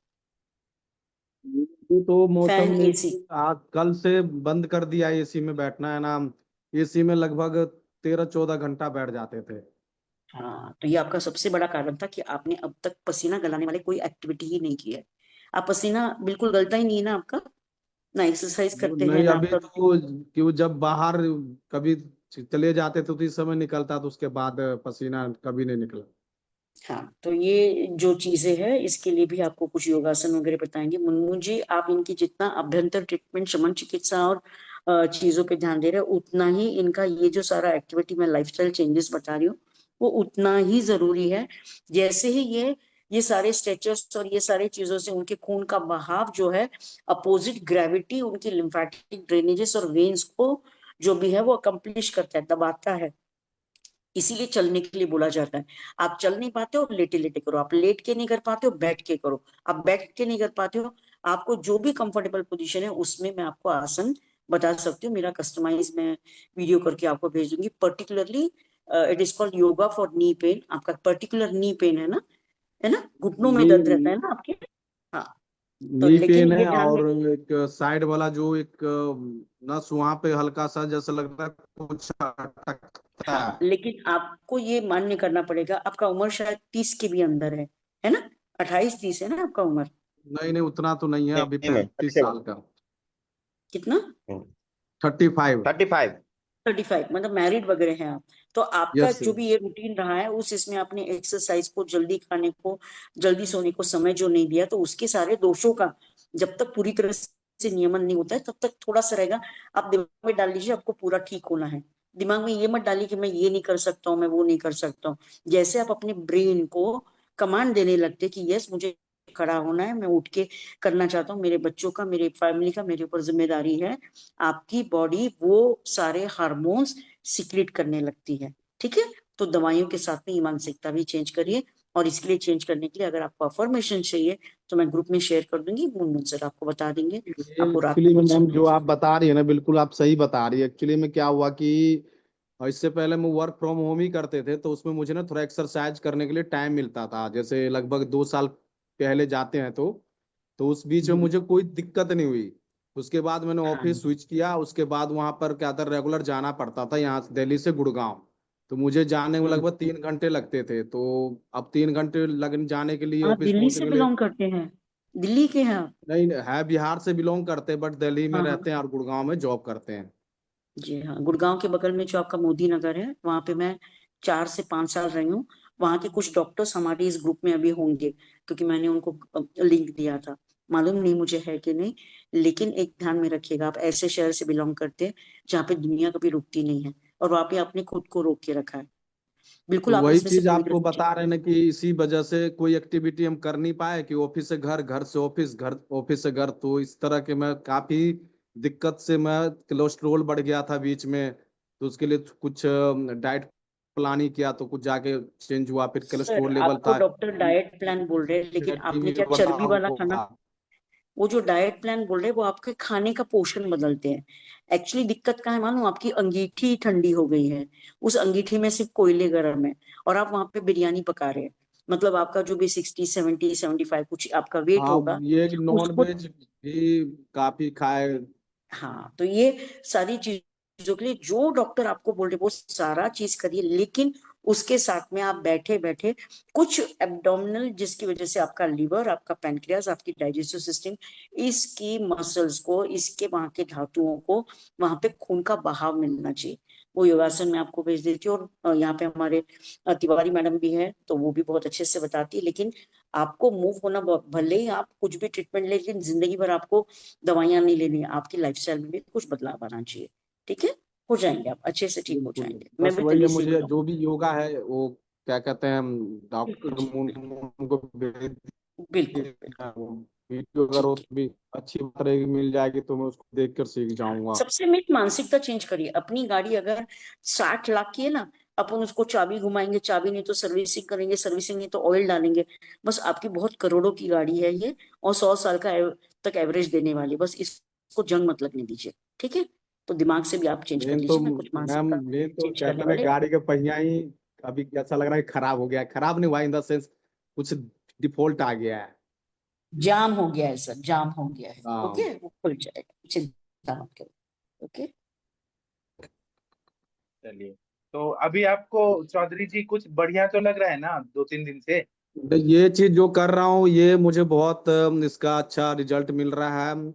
ये तो मौसम फैन, ने एसी। आज कल से बंद कर दिया एसी में बैठना, है ना। एसी में लगभग 13-14 घंटा बैठ जाते थे। हाँ, तो ये आपका सबसे बड़ा कारण था कि आपने अब तक पसीना गलाने वाले कोई एक्टिविटी ही नहीं की है। आप पसीना बिल्कुल गलता ही नहीं है ना आपका, ना एक्सरसाइज वो करते हैं नहीं, ना अभी आपका। तो क्यों जब बाहर कभी चले जाते थे तो इस समय निकलता, तो उसके बाद पसीना कभी नहीं निकला। हाँ, तो ये जो चीजें हैं इसके लिए भी आपको कुछ योगासन वगैरह बताएंगे मुझे। आप इनकी जितना अभ्यंतर ट्रीटमेंट, शमन चिकित्सा और चीजों पे ध्यान दे रहे हैं, उतना ही इनका ये जो सारा एक्टिविटी मैं लाइफस्टाइल चेंजेस बता रही हूँ वो उतना ही जरूरी है। जैसे ही ये सारे स्ट्रेचर्स और ये सारे चीजों से उनके खून का बहाव जो है, अपोजिट ग्रेविटी उनकी लिम्फेटिक ड्रेनेजेस और वेन्स को जो भी है वो अकम्प्लिश करता है, दबाता है। इसीलिए चलने के लिए बोला जाता है। आप चल नहीं पाते हो, लेटे लेटे करो। आप लेट के नहीं कर पाते हो, बैठ के करो। आप बैठ के नहीं कर पाते हो, आपको जो भी कंफर्टेबल पोजीशन है उसमें मैं आपको आसन बता सकती हूँ। मेरा कस्टमाइज मैं वीडियो करके आपको भेज दूंगी। Particularly it is called yoga for knee pain. आपका पर्टिकुलर नी पेन है ना, है ना, घुटनों में नी दर्द रहता है ना आपके। हाँ, तो नी लेकिन पेन ये है, ध्यान और में, एक साइड वाला जो एक नस वहां पे हल्का सा जैसा लगता है कुछ अटकता हाँ, है। लेकिन आपको ये मान्य करना पड़ेगा, आपका उम्र शायद 30 के भी अंदर है ना? 28-30 है ना आपका उम्र? नहीं नहीं, उतना तो नहीं है, अभी में 35 साल का। कितना? 35। 35। 35, मतलब मैरिड वगैरह हैं आप? तो आपका यस। जो भी ये रूटीन रहा है उस इसमें आपने एक्सरसाइज को, जल्दी खाने को, जल्दी सोने को समय जो नहीं दिया, तो उसके सारे दोषों का जब तक पूरी तरह से नियमन नहीं होता है तब तक थोड़ा सा रहेगा। आप दिमाग में डाल लीजिए आपको पूरा ठीक होना है। दिमाग में ये मत डालिए कि मैं ये नहीं कर सकता हूँ, मैं वो नहीं कर सकता हूँ। जैसे आप अपने ब्रेन को कमांड देने लगते कि यस मुझे खड़ा होना है, मैं उठ के करना चाहता हूँ, मेरे बच्चों का, मेरे फैमिली का मेरे ऊपर जिम्मेदारी है, आपकी बॉडी वो सारे हार्मोन्स सिक्रेट करने लगती है। ठीक है, तो दवाइयों के साथ में ये मानसिकता भी चेंज करिए। और इसके लिए, चेंज करने के लिए अगर आपको अफर्मेशन चाहिए तो मैं ग्रुप में शेयर कर दूंगी, मुनमुन सर आपको बता देंगे। ये आपको रात एक्चुअली में में कुछ मैम सोने जो से, आप बता रही है ना, बिल्कुल आप सही बता रही है। एक्चुअली में क्या हुआ कि इससे पहले मैं वर्क फ्रॉम होम ही करते थे, तो उसमें मुझे ना थोड़ा एक्सरसाइज करने के लिए टाइम मिलता था। जैसे लगभग 2 साल पहले जाते हैं तो उस बीच में हम्म, मुझे कोई दिक्कत नहीं हुई। उसके बाद मैंने ऑफिस हाँ, स्विच किया, उसके बाद वहां पर क्या था, रेगुलर जाना पड़ता था यहाँ से दिल्ली से गुड़गांव। तो मुझे जाने में हम्म। लगभग 3 घंटे लगते थे। तो अब 3 घंटे लग जाने के लिए, आप ऑफिस दिल्ली पहुंचने से के लिए। बिलोंग करते हैं? दिल्ली के हैं आप? नहीं, है बिहार से बिलोंग करते, बट दिल्ली में हाँ हाँ, रहते हैं और गुड़गांव में जॉब करते हैं। जी हाँ। गुड़गांव के बगल में जो आपका मोदी नगर है, वहां पे मैं 4 से 5 साल रही हूँ। वहां के कुछ डॉक्टर्स हमारे इस ग्रुप में अभी होंगे, क्योंकि मैंने उनको लिंक दिया था। मालूम नहीं मुझे है कि नहीं, लेकिन एक ध्यान में रखिएगा, आप ऐसे शहर से बिलोंग करते हैं जहाँ पे दुनिया कभी रुकती नहीं है, और वहां पे आपने खुद को रोक के रखा है। तो बिल्कुल आप वही इसमें से चीज पूरी तरह आपको से बता रहे हैं ना कि इसी वजह से कोई एक्टिविटी हम कर नहीं पाए, कि ऑफिस से घर, घर से ऑफिस, घर ऑफिस से घर, तो इस तरह के मैं काफी दिक्कत से, मैं कोलेस्ट्रोल बढ़ गया था बीच में। तो उसके लिए कुछ डाइट प्लान ही किया, तो कुछ जाके चेंज हुआ, फिर सर, कोलेस्ट्रोल लेवल आपको था, डॉक्टर डाइट प्लान बोल रहे हैं, लेकिन फैटी आपने भी क्या बढ़ा चर्बी वाला खाना? हुआ। वो जो डाइट प्लान बोल रहे हैं वो आपके खाने का पोर्शन बदलते हैं। एक्चुअली दिक्कत कहाँ है मालूम? आपकी अंगीठी ठंडी हो गई है, उस अंगीठी में सिर्फ कोयले गर्म है, और आप वहां पे बिरयानी पका रहे हैं। मतलब आपका जो भी 60, 70, 75 कुछ आपका वेट हाँ, होगा, ये नॉन उसको, वेज भी काफी खाए। हाँ, तो ये सारी चीजों के लिए जो डॉक्टर आपको बोल रहे वो सारा चीज करिए, लेकिन उसके साथ में आप बैठे बैठे कुछ एब्डोमिनल, जिसकी वजह से आपका लीवर, आपका पैनक्रियास, आपकी डाइजेस्टिव सिस्टम, इसकी मसल्स को, इसके वहां के धातुओं को वहां पे खून का बहाव मिलना चाहिए। वो योगासन मैं आपको भेज देती हूँ। और यहाँ पे हमारे तिवारी मैडम भी है, तो वो भी बहुत अच्छे से बताती है। लेकिन आपको मूव होना, भले ही आप कुछ भी ट्रीटमेंट ले, लेकिन जिंदगी भर आपको दवाइयां नहीं लेनी है, आपकी लाइफस्टाइल में भी कुछ बदलाव आना चाहिए। ठीक है, हो जाएंगे आप, अच्छे से ठीक हो बिल्कुल। जाएंगे। मैं बस भी वही है, दिल्ली से ही मुझे हूँ। जो भी योगा है वो क्या कहते हैं, बिल्कुल डॉक्टर जी, बिल्कुल मुन को भेज बिल्कुल दिए। बिल्कुल। वीडियो अगर वो ठीक है, भी अच्छी बात रहेगी, मिल जाएगी, तो मैं उसको देख कर सीख जाऊंगा। सबसे मेन मानसिकता चेंज करिए। अपनी गाड़ी अगर 60 लाख की है ना, अपन उसको चाबी घुमाएंगे, चाबी नहीं तो सर्विसिंग करेंगे, सर्विसिंग नहीं तो ऑयल डालेंगे। बस आपकी बहुत करोड़ों की गाड़ी है ये, और 100 साल का तक एवरेज देने वाली, बस इसको जंग मत लगने दीजिए। ठीक है, तो दिमाग से भी आप चेंज कर मेन तो लीजिए, मैं कुछ मैम, मानसिकता मेन तो चेंज क्या करने नाम है, वाले। गाड़ी का पहिया ही अभी ऐसा लग रहा है खराब हो गया है। खराब नहीं हुआ इन द सेंस, कुछ डिफॉल्ट आ गया है। जाम हो गया है सर, जाम हो गया है। हाँ, ओके, वो खुल जाएगा, चिंता मत करो। ओके। चलिए, तो अभी आपको चौधरी जी कुछ बढ़िया तो लग रहा है ना 2-3 दिन से? तो ये चीज जो कर रहा हूँ ये मुझे बहुत इसका अच्छा रिजल्ट मिल रहा है।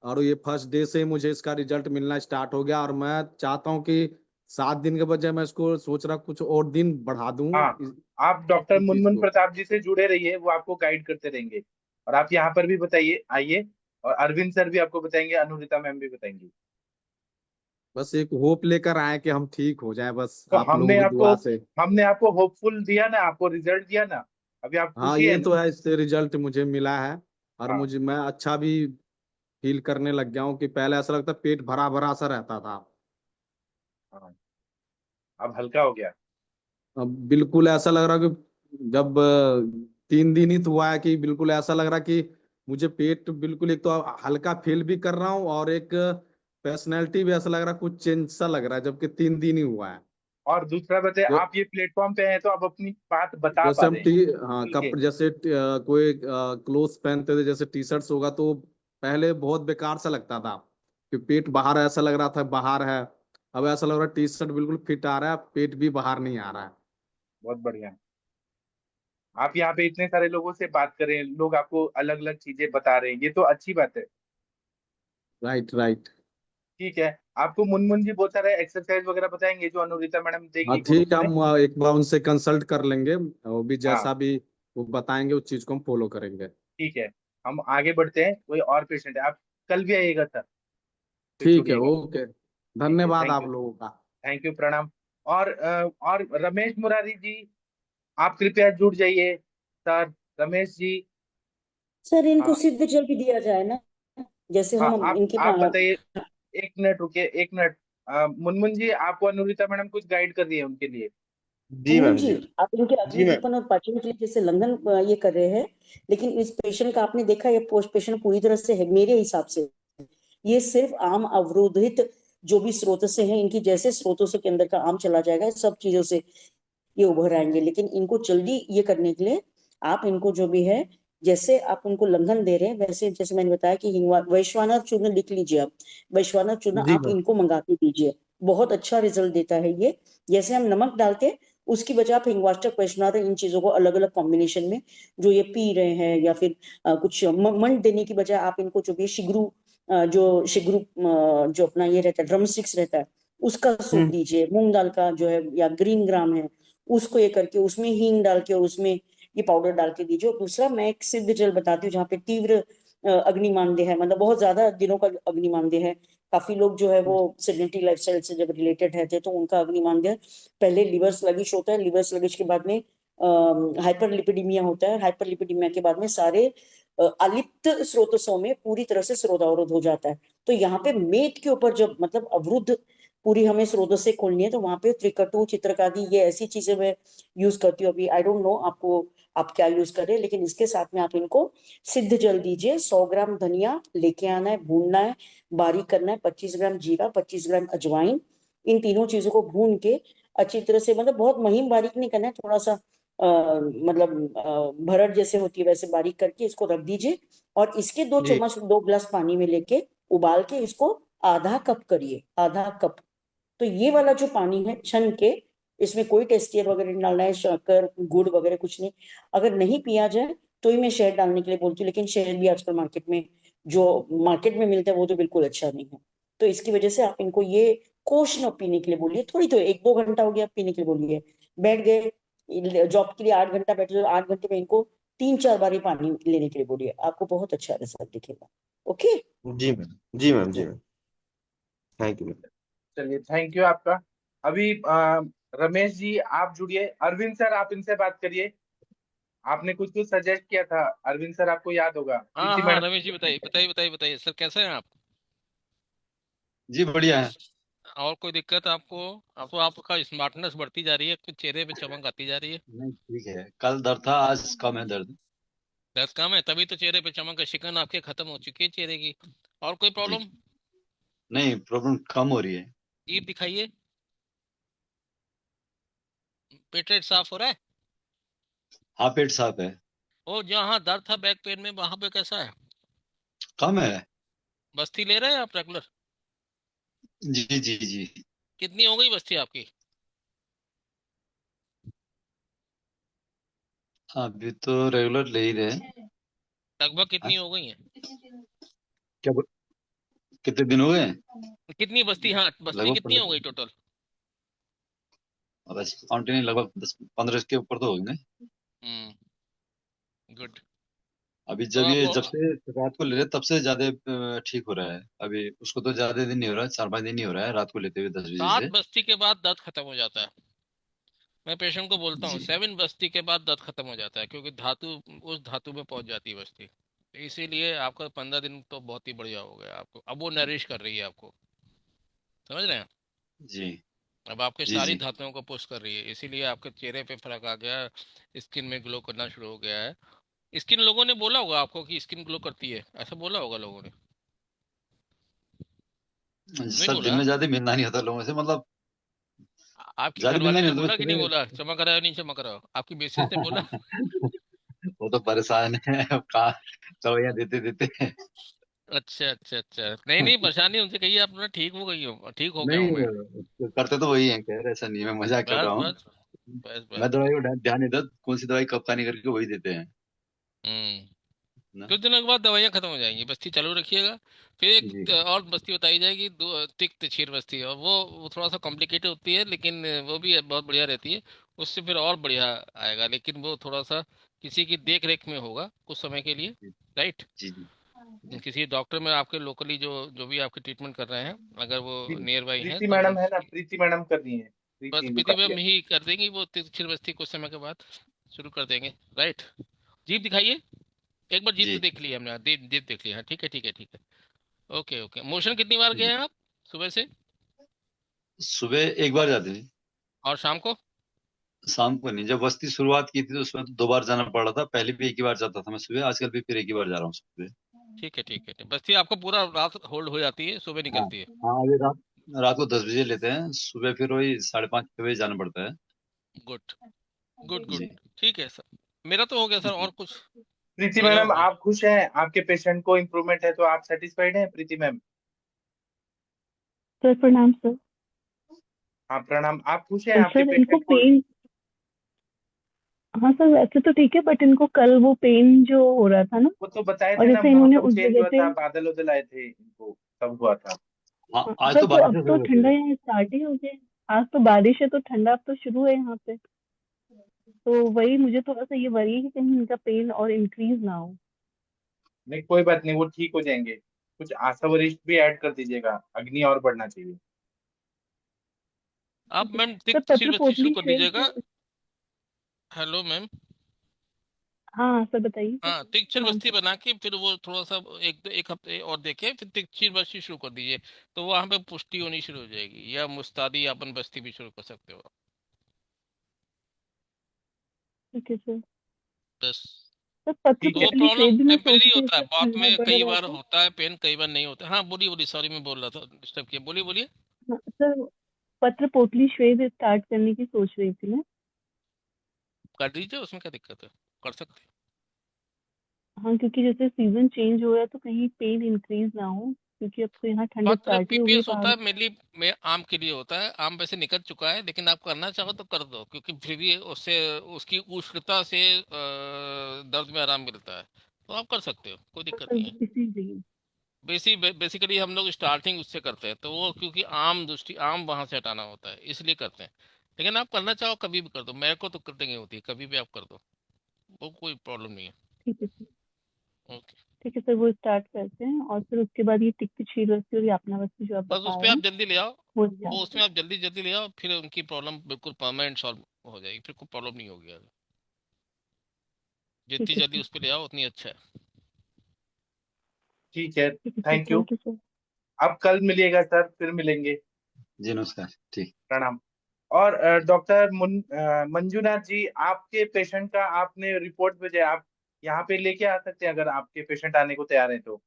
और ये फर्स्ट डे से ही मुझे इसका रिजल्ट मिलना स्टार्ट हो गया, और मैं चाहता हूँ कि 7 दिन के बजाय मैं इसको सोच रहा कुछ और दिन बढ़ा दूं हाँ, आप डॉक्टर इस चीज मुनमुन को। प्रताप जी से जुड़े रहिए, वो आपको गाइड करते रहेंगे। और आप यहाँ पर भी बताइए, आइए। और अरविंद सर भी आपको बताएंगे, अनुरिता मैम भी बताएंगी। बस एक होप लेकर आए कि हम ठीक हो जाएं, बस तो आप लोगों की दुआ से। हमने आपको होपफुल दिया ना, आपको रिजल्ट दिया ना, अभी आप हाँ, खुशी है ये ना? तो है, इससे रिजल्ट मुझे मिला है। और हाँ, मुझे, मैं अच्छा भी फील करने लग गया हूँ कि पहले ऐसा लगता पेट भरा भरा सा रहता था। हाँ, अब हल्का हो गया। अब बिल्कुल ऐसा लग रहा कि जब 3 दिन ही तो हुआ है कि बिल्कुल ऐसा लग रहा कि मुझे पेट बिल्कुल, एक तो हल्का फील भी कर रहा हूँ, और एक पर्सनैलिटी भी ऐसा लग रहा कुछ चेंज सा लग रहा है, जबकि 3 दिन ही हुआ है। और दूसरा बताइए, जो आप ये प्लेटफॉर्म पे हैं तो आप अपनी बात बता पा जैसे हम रहे हैं हाँ, खुल के। कप जैसे कोई क्लोथ पहनते थे, जैसे टी शर्ट्स होगा, तो पहले बहुत बेकार सा लगता था कि पेट बाहर ऐसा लग रहा था बाहर है। अब ऐसा लग रहा है टी शर्ट बिल्कुल फिट आ रहा है, पेट भी बाहर नहीं आ रहा है। बहुत बढ़िया। आप यहाँ पे इतने सारे लोगों से बात करें, लोग आपको अलग अलग चीजें बता रहे हैं, ये तो अच्छी बात है। Right, right. ठीक है, आपको मुनमुन जी बहुत सारे एक्सरसाइज वगैरह बताएंगे जो अनुरिता मैडम हाँ देगी ग्रुप ठीक है, में। हम एक बार उनसे कंसल्ट कर लेंगे, वो भी हाँ, जैसा भी वो बताएंगे उस चीज को हम फॉलो करेंगे। ठीक है। हम आगे बढ़ते हैं, कोई और पेशेंट है, आप कल भी आइएगा सर, फिर ठीक है, जुड़िएगा। ओके। ठीक है, धन्यवाद थैंक आप यू। लोगों का। थैंक यू, प्रणाम। और रमेश मुरारी जी, आप कृपया जुड़ जाइए। सर, रमेश जी। सर इनको हाँ, सिद्ध जल भी दिया जाए ना, जैसे हाँ, हम इनके आप बताइए। एक मिनट रुकिए, एक मिनट। मुनमुन जी, आपको अनुरिता मैडम कुछ गाइड कर रही है उनके लिए। जी मुनमुन मैम, जी, जी आप इनके जी मैम। अग्निदीपन और पाचन के लिए जैसे लंघन ये कर रहे हैं, लेकिन इस पेशेंट का आपने देखा ये पेशेंट पूरी तरह से है मेरे हिसाब से, ये सिर्फ आम अवरोधित जो भी स्रोत से है, इनकी जैसे स्रोतों से के अंदर का आम चला जाएगा, सब चीजों से ये उभर आएंगे। लेकिन इनको जल्दी ये करने के लिए आप इनको जो भी है, जैसे आप उनको लंघन दे रहे हैं, वैसे जैसे मैंने बताया कि हिंगवा वैश्वानर चूर्ण लिख लीजिए आप, वैश्वानर चूर्ण जी आप मैम। इनको मंगा के दीजिए, बहुत अच्छा रिजल्ट देता है ये। जैसे हम नमक डालते हैं उसकी बजाय आप हिंगवाष्टक वैश्वानर इन चीजों को अलग अलग कॉम्बिनेशन में जो ये पी रहे हैं, या फिर कुछ मंड देने की बजाय आप इनको जो भी शिगरू जो शिगरू जो अपना ये रहता है ड्रम स्टिक्स रहता है उसका सूप हम्म। दीजिए, मूंग दाल का जो है या ग्रीन ग्राम है उसको ये करके उसमें हींग डाल के उसमें ये पाउडर डाल के दीजिए। और दूसरा मैं एक सिद्ध जल बताती हूँ जहाँ पे तीव्र अग्निमांद्य है, मतलब बहुत ज्यादा दिनों का अग्निमांद्य है, काफी लोग जो है वो सेडेंटरी लाइफस्टाइल से जब रिलेटेड रहते हैं तो उनका अग्निमांद्य पहले लिवर स्लगिश होता है, लिवर स्लगिश के बाद में हाइपरलिपिडीमिया होता है, हाइपरलिपिडीमिया के बाद में सारे अलिप्त स्रोतों में पूरी तरह से स्रोतावरोध हो जाता है। तो यहाँ पे मेद के ऊपर जब मतलब अवरुद्ध पूरी हमें स्रोतों से खोलनी है तो वहां पे त्रिकटु चित्रकादि ये ऐसी चीजें मैं यूज करती हूँ। अभी आई डोंट नो आपको आप क्या यूज करें, लेकिन इसके साथ में आप इनको सिद्ध जल दीजिए। 100 ग्राम धनिया लेके आना है, भूनना है, बारीक करना है, 25 ग्राम जीरा, 25 ग्राम अजवाइन, इन तीनों चीजों को भून के अच्छी तरह से, मतलब बहुत महीन बारीक नहीं करना है, थोड़ा सा मतलब भरड़ जैसे होती है वैसे बारीक करके इसको रख दीजिए। और इसके दो जी चम्मच 2 गिलास पानी में लेके उबाल के इसको आधा कप करिए, आधा कप। तो ये वाला जो पानी है छन के, इसमें कोई टेस्टियर वगैरह नहीं डालना है, शक्कर गुड़ वगैरह कुछ नहीं। अगर नहीं पिया जाए तो ही मैं शहद डालने के लिए बोलती हूँ, लेकिन शहद भी आजकल मार्केट में मिलता है वो तो बिल्कुल अच्छा नहीं है। तो इसकी वजह से आप इनको ये कोश न पीने के लिए बोलिए, थोड़ी तो 1-2 घंटा हो गया पीने के लिए बोलिए, बैठ गए जॉब के लिए 8 घंटा बैठे तो 8 घंटे में इनको 3-4 बार ही पानी लेने के लिए बोलिए, आपको बहुत अच्छा रिजल्ट दिखेगा। ओके। जी मैम, जी मैम, जी मैम। Thank you ma'am. चलिए, थैंक यू आपका। अभी रमेश जी आप जुड़िए, अरविंद सर आप इनसे बात करिए। आपने कुछ कुछ सजेस्ट किया था, अरविंद सर आपको याद होगा, हाँ प्रीति हाँ, मैडम। रमेश जी बताइए बताइए बताइए बताइए सर, कैसे हैं आप? जी बढ़िया है। और कोई दिक्कत आपको? आप तो आपका स्मार्टनेस बढ़ती जा रही है, कुछ चेहरे पे चमक आती जा रही है। नहीं ठीक है, कल दर्द था, आज कम है दर्द। दर्द कम है तभी तो चेहरे पे चमक है, शिकन आपके खत्म हो चुकी है चेहरे की। और कोई जी प्रॉब्लम? नहीं, प्रॉब्लम कम हो रही है। जीभ दिखाइए, पेट वेट साफ हो रहा है? हाँ, पेट साफ है। ओ, जहाँ दर्द था बैक पेन में, वहां पे कैसा है? कम है। बस्ती ले रहे हैं आप रेगुलर? जी जी जी। कितनी हो गई बस्ती आपकी? अभी तो रेगुलर ले ही रहे हैं। लगभग हाँ? कितनी हो गई है? कितने दिन हो गए? कितनी बस्ती, हाँ बस्ती लगभग कितनी हो गई टोटल? बस काउंट नहीं, लगभग 10-15 के ऊपर तो होंगे। गुड। अभी तो जब आप से रात को ले रहे तब से ज्यादा ठीक हो रहा है। अभी उसको तो ज्यादा दिन नहीं हो रहा है, 4-5 दिन नहीं हो रहा है रात को लेते हुए 10 बजे 7 से। बस्ती के बाद दर्द खत्म हो जाता है। मैं पेशेंट को बोलता हूँ जी 7 बस्ती के बाद दर्द खत्म हो जाता है, क्योंकि धातु उस धातु में पहुंच जाती है बस्ती। तो इसीलिए आपका 15 दिन तो बहुत ही बढ़िया हो गया आपको। अब वो नरिश कर रही है आपको, समझ रहे हैं? जी अब आपके जी सारी जी। धातुओं को पुश कर रही है, इसीलिए आपके चेहरे पे फर्क आ गया, स्किन में ग्लो करना शुरू हो गया है। स्किन लोगों ने बोला होगा आपको कि स्किन ग्लो करती है, ऐसा बोला होगा लोगों ने? नहीं सर दिन बोला? में ज्यादा मिलना नहीं होता लोगों से, मतलब आपकी ज्यादा मिलना घरवाली नहीं ने होता बोला कि नहीं बस बोला, चमक रहा है नहीं चमक रहा हो? आपकी मिसेज ने बोला? वो तो परेशान है कहा दवाइयाँ देते देते। अच्छा अच्छा अच्छा, नहीं नहीं, परेशानी उनसे कहिए अपना ठीक हो गई हो, ठीक हो गया हूँ मैं। नहीं, करते तो वही है, कह रहे ऐसा नहीं है, मैं मजाक कर बस रहा हूँ। बस बस मैं बस दवाई बस। को ध्यान नहीं देता, कौन सी दवाई कब खानी करके वही देते हैं हम्म। ना। कुछ दिनों के बाद दवाइयाँ खत्म हो जाएंगी, बस्ती चालू रखिएगा। फिर एक जी और बस्ती बताई जाएगी, तिक्त छीर बस्ती, और वो थोड़ा सा कॉम्प्लिकेटेड होती है, लेकिन वो भी बहुत बढ़िया रहती है। उससे फिर और बढ़िया आएगा, लेकिन वो थोड़ा सा किसी की देख रेख में होगा कुछ समय के लिए। जी राइट? जी जी। किसी डॉक्टर में आपके लोकली जो जो भी आपके ट्रीटमेंट कर रहे हैं, अगर वो नियर बाई हैं प्रीति तो मैडम है ना, प्रीति मैडम कर रही है, बस प्रीति प्रीति मैम मुखर्जी। ही कर देंगी वो तिरछी बस्ती, कुछ समय के बाद शुरू कर देंगे। राइट? जीप दिखाइए, एक बार जीप तो जी देख लिया हमने, जीप देख लिया, हाँ ठीक है ठीक है ठीक है। Okay okay. मोशन कितनी बार गए जी। हैं आप सुबह से? सुबह एक बार जाते थे। और शाम को? शाम को नहीं, जब बस्ती शुरुआत की थी तो उसमें तो 2 बार जाना पड़ रहा था। पहले भी एक ही बार जाता था मैं सुबह, आजकल भी फिर एक ही बार जा रहा हूँ सुबह। ठीक है ठीक है ठीक। बस्ती आपको पूरा रात होल्ड हो जाती है, सुबह हाँ निकलती है? हाँ, अभी रात रात को 10 बजे लेते हैं, सुबह फिर वही 5:30-6 बजे जाना पड़ता है। Good good good. जी ठीक है सर, मेरा तो हो गया सर, और जी। कुछ प्रीति मेरा हो मैडम गया। आप खुश हैं, आपके पेशेंट को इम्प्रूवमेंट है तो आप सेटिस्फाइड हैं प्रीति मैम? सर प्रणाम सर। हाँ प्रणाम, आप खुश हैं आपके सर इनको पेशेंट को? पेन, हाँ सर वैसे तो ठीक है, बट इनको कल वो पेन जो हो रहा था ना, वो तो बताए और थे ना, जैसे इन्होंने मौसम उस चेंज जगह हुआ पे, था, बादल उदल आए थे, इनको तब हुआ था। हाँ, हाँ, आज सर तो तो बारिश अब से तो शुरू होती ठंडा है। यहाँ स्टार्ट ही हो गया। आज तो बारिश है तो ठंडा अब तो शुरू है यहाँ पे। तो वही मुझे थोड़ा सा ये वरी है कि कहीं इनका पेन और इंक्रीज ना हो। नहीं कोई बात नहीं, वो ठीक हो जाएंगे। कुछ आशा वरिष्ठ भी ऐड कर दीजिएगा, अग्नि और बढ़ना चाहिए। आप ठीक है मैम सर, तिक पत्र बस्ती शुरू पोतली कर श्वेत दीजिएगा। Hello ma'am. हाँ सर बताइए सर। हाँ, तिक्चर प्रणाम बस्ती सर। बना के फिर वो थोड़ा सा एक हफ्ते और देखे, फिर तिक्चर बस्ती शुरू कर दीजिए, तो वहां पे पुष्टि होनी शुरू हो जाएगी। या मुस्तादी अपन बस्ती भी शुरू कर सकते हो। ठीक है सर। बस। सर पत्र ठीक तो है। वो पोतली प्रॉब्लम श्वेत भी मैं सोच टेम्परेरी रही थी, होता है, सर बहुत ठंडा में बढ़ कई रहा बार था। होता है पेन, कई बार नहीं होता है। हाँ बोलिए बोलिए, सॉरी मैं बोल रहा था, डिस्टर्ब किया, बोलिए बोलिए। हाँ, सर पत्र पोतली श्वेत स्टार्ट करने की सोच रही थी मैं। कर दीजिए, उसमें क्या दिक्कत है, कर सकते हैं। हाँ क्योंकि जैसे सीजन चेंज हो रहा है तो कहीं पेन इंक्रीज ना हो, क्योंकि अब तो यहाँ ठंड पत्र स्टार्ट ही हो गई है पीपीएस होता पहाड़ों है मेनली में, आम के लिए होता है। आम वैसे निकल चुका है, लेकिन आप करना चाहो तो कर दो, क्योंकि फिर भी उससे उसकी उष्णता से दर्द में आराम मिलता है। तो आप कर सकते हो, कोई दिक्कत नहीं है। में। इसीलिए। बेसिकली हम लोग स्टार्टिंग उससे करते हैं, तो वो क्योंकि आम वहां से हटाना होता है, इसलिए करते हैं। लेकिन आप करना चाहो कभी भी कर दो, मेरे को तो कर देंगे होती है, कभी भी आप कर दो, वो कोई प्रॉब्लम नहीं है। ठीक है सर। ओके। ठीक है सर, वो स्टार्ट करते हैं और फिर उसके बाद ये तिक्त क्षीरवस्ती और यापनावस्ती जो आप बस उस बता पे रहे आप हैं जल्दी ले आओ, वो वो स्टार्ट उसमें करते आप जल्दी जल्दी ले आओ, फिर उनकी प्रॉब्लम बिल्कुल परमानेंट सॉल्व हो जाएगी, फिर कोई प्रॉब्लम नहीं होगी आगे। हैं। जितनी ठीक है जल्दी सर। उस पे ले आओ उतनी अच्छा है। ठीक है, ठीक है sir, thank you. Thank you sir. अब कल मिलिएगा सर, फिर मिलेंगे। जी नमस्कार। ठीक। प्रणाम। और डॉक्टर मंजूनाथ जी, आपके पेशेंट का आपने रिपोर्ट भेजा, आप यहाँ पे लेके आ सकते हैं अगर आपके पेशेंट आने को तैयार हैं तो।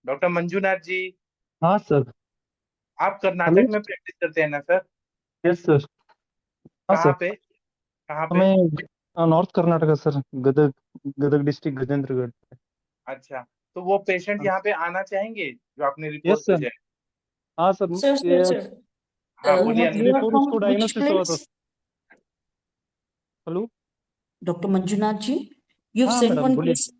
डॉक्टर मंजूनाथ जी। हाँ सर। आप कर्नाटक में प्रैक्टिस करते हैं ना सर? Yes sir. हाँ कहाँ सर। पे? कहाँ पे? हमें north Karnataka sir, Gadag, Gadag district, Gajendragarh. अच्छा, तो वो पेशेंट यहाँ पे आना चाहेंगे जो आपने रिपोर्ट यस सर। भेजा है? हाँ सर। Sir, ये sir. हाँ बोलिए You are बिफोर from उसको which डायग्नोसिस हुआ था। place? Hello. Dr. Manjunath ji, you've हाँ sent मैडम one बोलिए। case.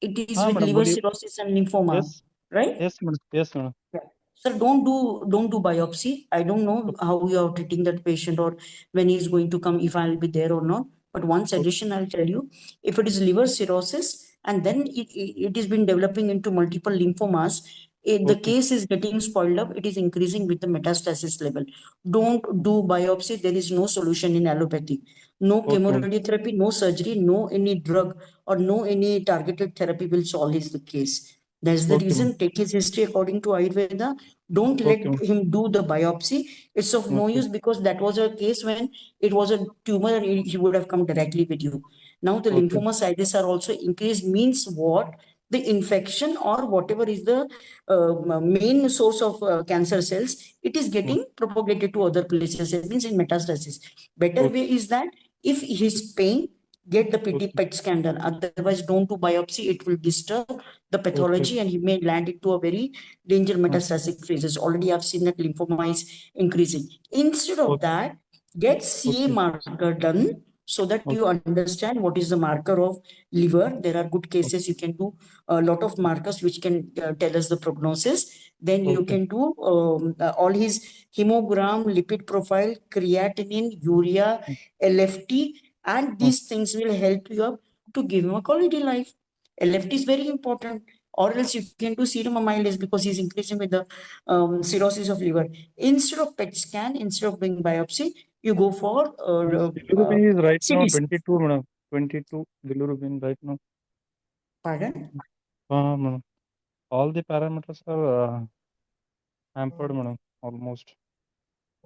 It is हाँ with मैडम liver बोलिए। cirrhosis and lymphoma, yes right? Yes madam, yes madam. Yeah. Sir, don't do biopsy. I don't know how you are treating that patient or when he is going to come, if I'll be there or not. But one suggestion I'll tell you, if it is liver cirrhosis and then it has been developing into multiple lymphomas, the Okay. case is getting spoiled up, it is increasing with the metastasis level. Don't do biopsy. There is no solution in allopathy. No Okay. chemoradiotherapy, no surgery, no any drug or no any targeted therapy will solve his case. That's the Okay, reason. ma'am. Take his history according to Ayurveda. Don't Okay, let ma'am. him do the biopsy. It's of no Okay. use because that was a case when it was a tumor and he would have come directly with you. Now the Okay. lymphoma sizes are also increased. Means what? The infection or whatever is the main source of cancer cells, it is getting propagated to other places. It means in metastasis. Better Okay. way is that if his pain, get the Okay. PET scan done. Otherwise, don't do biopsy. It will disturb the pathology and he may land into a very danger metastatic phases. Already I've seen that lymphoma is increasing. Instead of Okay. that, get CA Okay. marker done so that you understand what is the marker of liver. There are good cases you can do a lot of markers which can tell us the prognosis. Then you Okay. can do all his hemogram, lipid profile, creatinine, urea, LFT, and these things will help you up to give him a quality life. LFT is very important, or else you can do serum amylase because he's increasing with the cirrhosis of liver. Instead of PET scan, instead of doing biopsy, you go for Bilirubin is right now CT. 22, madam. 22 bilirubin right now. Pardon? Madam. All the parameters are hampered, madam, almost.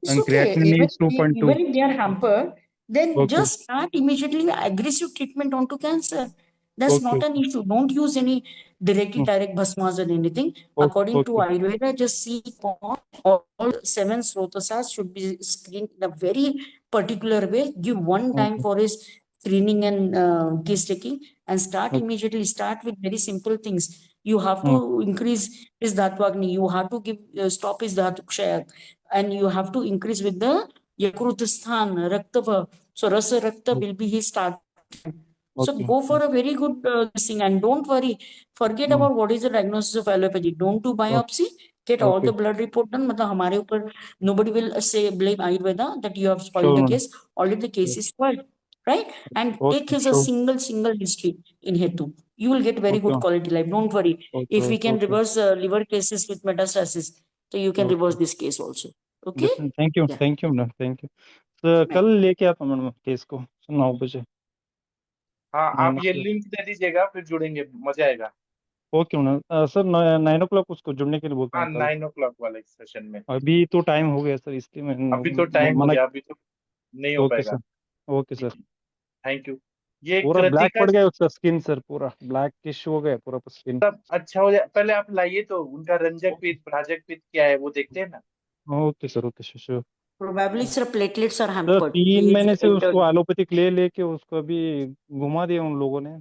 It's And okay. creatinine is 2.2. Even if they are hampered, then Okay. just start immediately aggressive treatment onto cancer. That's Okay. not an issue. Don't use any direct bhasmas or anything. According to Okay. Ayurveda, just see all 7 srotasas should be screened in a very particular way. Give one time Okay. for his screening and case taking and start Okay. immediately. Start with very simple things. You have Okay. to increase his Dhatwagni. You have to give stop his Dhatukshaya. And you have to increase with the Yakrut Sthan, Raktava. So Rasa Rakta will be his start. So Okay. go for a very good thing and don't worry. Forget about what is the diagnosis of allopathy. Don't do biopsy. Get all Okay. the blood report done. मतलब हमारे ऊपर nobody will say blame Ayurveda that you have spoiled Sure, the madam. case. Already the case is spoiled, right? And take Okay. his a Sure. single history in Hetu. You will get very Okay. good quality life. Don't worry. If we can Okay. reverse liver cases with metastasis, so you can reverse Okay. this case also. Okay? Definitely. Thank you. Yeah. Thank you, madam. Thank you. So, कल लेके आता madam case को 9 बजे। हाँ, आप 9 ये o'clock. Link दे दीजिएगा, फिर जुड़ेंगे, मजा आएगा। Okay madam. सर 9 o'clock उसको जुड़ने के लिए बोलता हाँ, हूँ कल। 9 o'clock वाले सेशन में। अभी तो टाइम हो गया सर, इसलिए मैं अभी तो टाइम हो मना। गया, अभी तो नहीं हो ओके पाएगा। Sir. Okay sir. Thank you. ये पूरा ब्लैक कृतिका पड़ गया उसका स्किन सर, पूरा ब्लैकिश हो गया पूरा स्किन। सब अच्छा हो जाए, पहले आप लाइए तो उनका रंजक पित्त, भ्राजक पित्त क्या है वो देखते हैं ना। Okay sir. Okay sure. Probably sir platelets are sir hampered. 3 He is महीने से उसको entered. एलोपैथिक लेके उसको अभी घुमा दिया उन लोगों ने।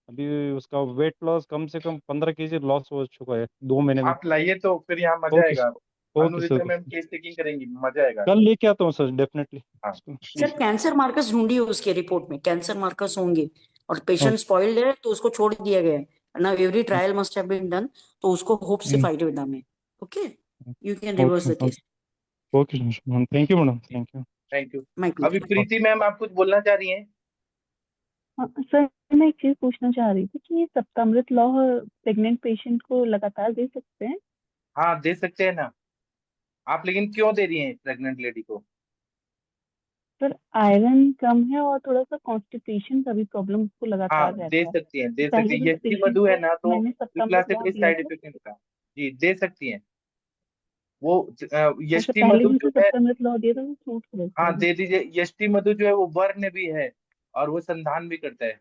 अभी उसका वेट लॉस कम से कम 15 kg लॉस हो चुका है 2 महीने में। आप लाइए तो फिर यहाँ मजा ओके आएगा। Okay Anurita sir. Ma'am case taking करेंगी, मजा आएगा। कल लेके आता हूँ सर डेफिनेटली। हाँ सर कैंसर मार्कर्स ढूंढिए उसके रिपोर्ट में, कैंसर मार्कर्स होंगे और पेशेंट स्पॉइल्ड है तो उसको छोड़ दिया गया है। Now every trial must have been done, तो उसको होप से फायदा में। Okay, you can reverse the case. Okay thank you madam. Thank you. Thank you. My अभी प्रीति मैम आप कुछ बोलना चाह रही हैं? हाँ, सर मैं एक चीज पूछना चाह रही थी कि ये सप्तामृत लौह प्रेग्नेंट पेशेंट को लगातार दे सकते हैं? हाँ दे सकते हैं ना आप, लेकिन क्यों दे रही हैं प्रेग्नेंट लेडी को? सर आयरन कम है और थोड़ा सा कॉन्स्टिपेशन का भी प्रॉब्लम उसको हाँ लगातार दे रहता है। सकती हैं, दे सकती पहले हैं। भी यष्टि पेशेंट मधु है को ना तो मैंने त्रिफला सप्तामृत से लौह कोई दिया साइड था। इफेक्ट नहीं होता। जी दे सकती हैं। वो अच्छा, यष्टि पहले मधु भी जो तो है, सप्तामृत लौह दिया था तो छूट गया था हाँ अभी। दे दीजिए। यष्टि मधु जो है वो वर्ण भी है और वो संधान भी करता है।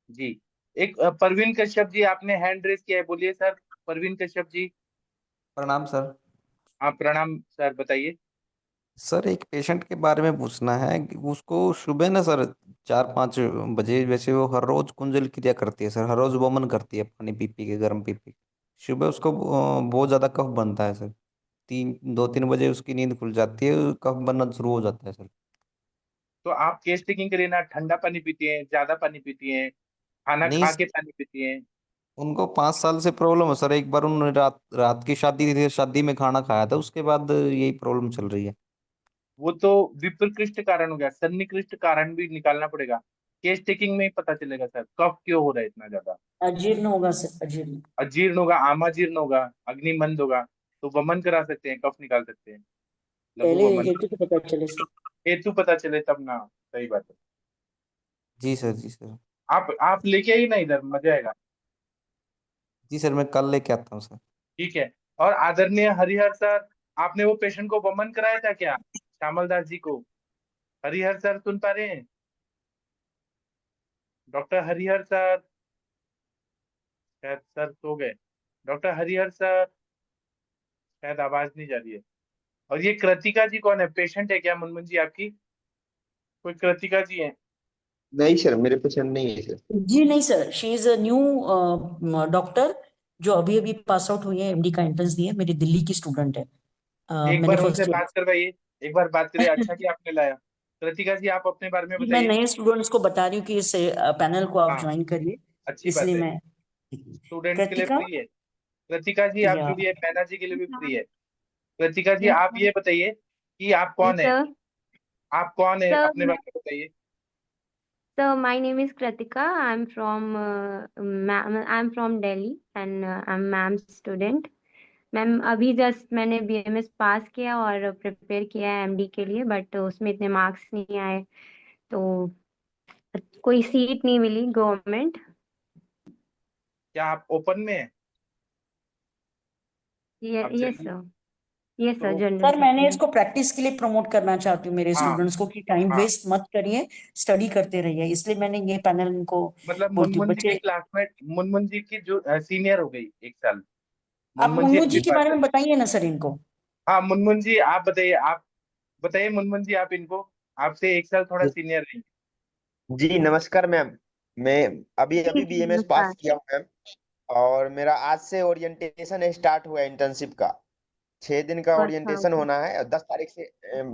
जी एक परवीन कश्यप जी, आपने हैंड रेज किया है, बोलिए सर। परवीन कश्यप जी। प्रणाम सर। हाँ प्रणाम सर, बताइए। सर एक पेशेंट के बारे में पूछना है कि उसको सुबह ना सर 4-5 बजे वैसे वो हर रोज कुंजल क्रिया करती है सर, हर रोज वमन करती है पानी पी पी के, गर्म पी पी के। सुबह उसको बहुत ज्यादा कफ बनता है सर, 2-3 बजे उसकी नींद खुल जाती है, कफ बनना शुरू हो जाता है सर। तो आप केस टेकिंग करिए ना, ठंडा पानी पीती हैं, ज्यादा पानी पीती हैं, खाना नहीं, खा के पानी पीती हैं? उनको 5 साल से प्रॉब्लम है सर। एक बार उन्होंने रात रात की शादी थी, शादी में खाना खाया था, उसके बाद यही प्रॉब्लम चल रही है। वो तो विप्रकृष्ट कारण हो गया, सन्निकृष्ट कारण भी निकालना पड़ेगा। केस टेकिंग में ही पता चलेगा सर कफ क्यों हो रहा है इतना ज्यादा। अजीर्ण होगा सर, अजीर्ण। अजीर्ण होगा, आमाजीर्ण होगा, अग्निमंद होगा, तो वमन करा सकते हैं, कफ निकाल सकते हैं, लघु पहले वमन। हेतु तो पता चले सर। हेतु पता चले तब ना। सही बात है। जी सर, जी सर। आप लेके आइए ना इधर, मजा आएगा। जी सर, मैं कल लेके आता हूँ सर। ठीक है। और आदरणीय हरिहर सर, आपने वो पेशेंट को वमन कराया था क्या, श्यामल दास जी को? हरिहर सर सुन पा रहे हैं? डॉक्टर हरिहर सर, शायद सर सो गए। डॉक्टर हरिहर सर, शायद आवाज नहीं जा रही है। और ये कृतिका जी कौन है, पेशेंट है क्या मुनमुन जी आपकी? कोई कृतिका जी है? नहीं सर, मेरे पेशेंट नहीं है सर। जी नहीं sir, she is a new doctor जो अभी अभी पास आउट हुई है, एमडी का एंट्रेंस दिए, मेरी दिल्ली की स्टूडेंट है। एक मैंने बार उनसे फर्स्ट ईयर। बात करवाइए, एक बार बात करिए। अच्छा कि आपने लाया। कृतिका जी आप अपने बारे में मैं बताइए। नए स्टूडेंट्स को बता रही हूँ कि इस पैनल को आप हाँ, ज्वाइन करिए, अच्छी बात इसलिए है। मैं। स्टूडेंट्स के लिए कृतिका फ्री है। कृतिका जी आप या जुड़िए, पैना जी के लिए भी फ्री है। कृतिका जी यस आप सर। ये बताइए कि आप कौन यस है, सर। आप कौन है, सर अपने बारे में बताइए। So my name is Kratika. I'm from I'm from Delhi and I'm ma'am's student. Ma'am अभी जस्ट मैंने बीएमएस पास किया और प्रिपेयर किया है एमडी के लिए, बट उसमें इतने मार्क्स नहीं आए, तो कोई सीट नहीं मिली गवर्नमेंट। क्या आप ओपन में हैं? आप yes general? Sir. Yes sir, तो जनरल सर मैंने सेक्शन। इसको प्रैक्टिस के लिए प्रमोट करना चाहती हूँ मेरे हाँ स्टूडेंट्स को कि टाइम हाँ, वेस्ट मत करिए, स्टडी करते रहिए, इसलिए मैंने ये पैनल इनको मतलब बोलती हूँ मुनमुन जी की बच्चे। क्लासमेट, मुनमुन जी की जो सीनियर हो गई 1 साल। आप मुनमुन जी मुन्नू आपके जी के पास बारे है? में बताइए ना सर इनको। हाँ मुनमुन जी आप बताइए, आप बताइए मुनमुन जी, आप इनको, आपसे 1 साल थोड़ा सीनियर रही। जी नमस्कार मैम। मैं अभी जी अभी जी बीएमएस नमस्कार। पास किया हूँ मैम। और मेरा आज से ओरिएंटेशन स्टार्ट हुआ है इंटर्नशिप का। 6 दिन का अच्छा ओरिएंटेशन ओके। होना है और 10 तारीख से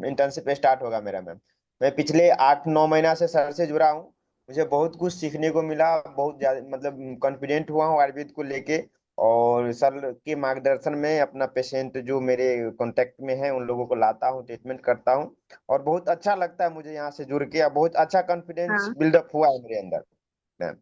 इंटर्नशिप स्टार्ट होगा मेरा मैम। मैं पिछले 8-9 महीना से सर से जुड़ा हूँ। मुझे बहुत कुछ सीखने को मिला, बहुत ज्यादा मतलब कॉन्फिडेंट हुआ हूँ आयुर्वेद को लेके। और सर के मार्गदर्शन में अपना पेशेंट जो मेरे कांटेक्ट में है उन लोगों को लाता हूँ, ट्रीटमेंट करता हूँ। और बहुत अच्छा लगता है मुझे यहाँ से जुड़ के, और बहुत अच्छा कॉन्फिडेंस हाँ बिल्डअप हुआ है मेरे अंदर मैम।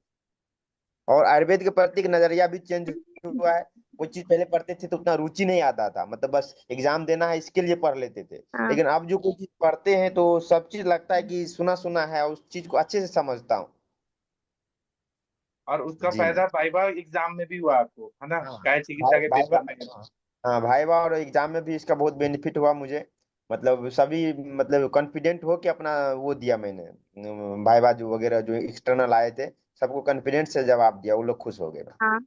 और आयुर्वेद के प्रति एक नजरिया भी चेंज हुआ है। कोई चीज पहले पढ़ते थे तो उतना रुचि नहीं आता था, मतलब बस एग्जाम देना है इसके लिए पढ़ लेते थे। हाँ लेकिन अब जो कोई चीज पढ़ते हैं तो सब चीज लगता है कि सुना सुना है, और उस चीज को अच्छे से समझता हूँ। और उसका जी मैम। फायदा वाइवा एग्जाम में भी हुआ आपको, है ना, हाँ काय चिकित्सा के भाई पेपर में? हाँ भाईवा और एग्जाम में भी इसका बहुत बेनिफिट हुआ मुझे। मतलब सभी मतलब कॉन्फिडेंट हो के अपना वो दिया मैंने। भाईवा जो वगैरह जो एक्सटर्नल आए थे, सबको कॉन्फिडेंस से जवाब दिया, वो लोग खुश हो गए। हाँ।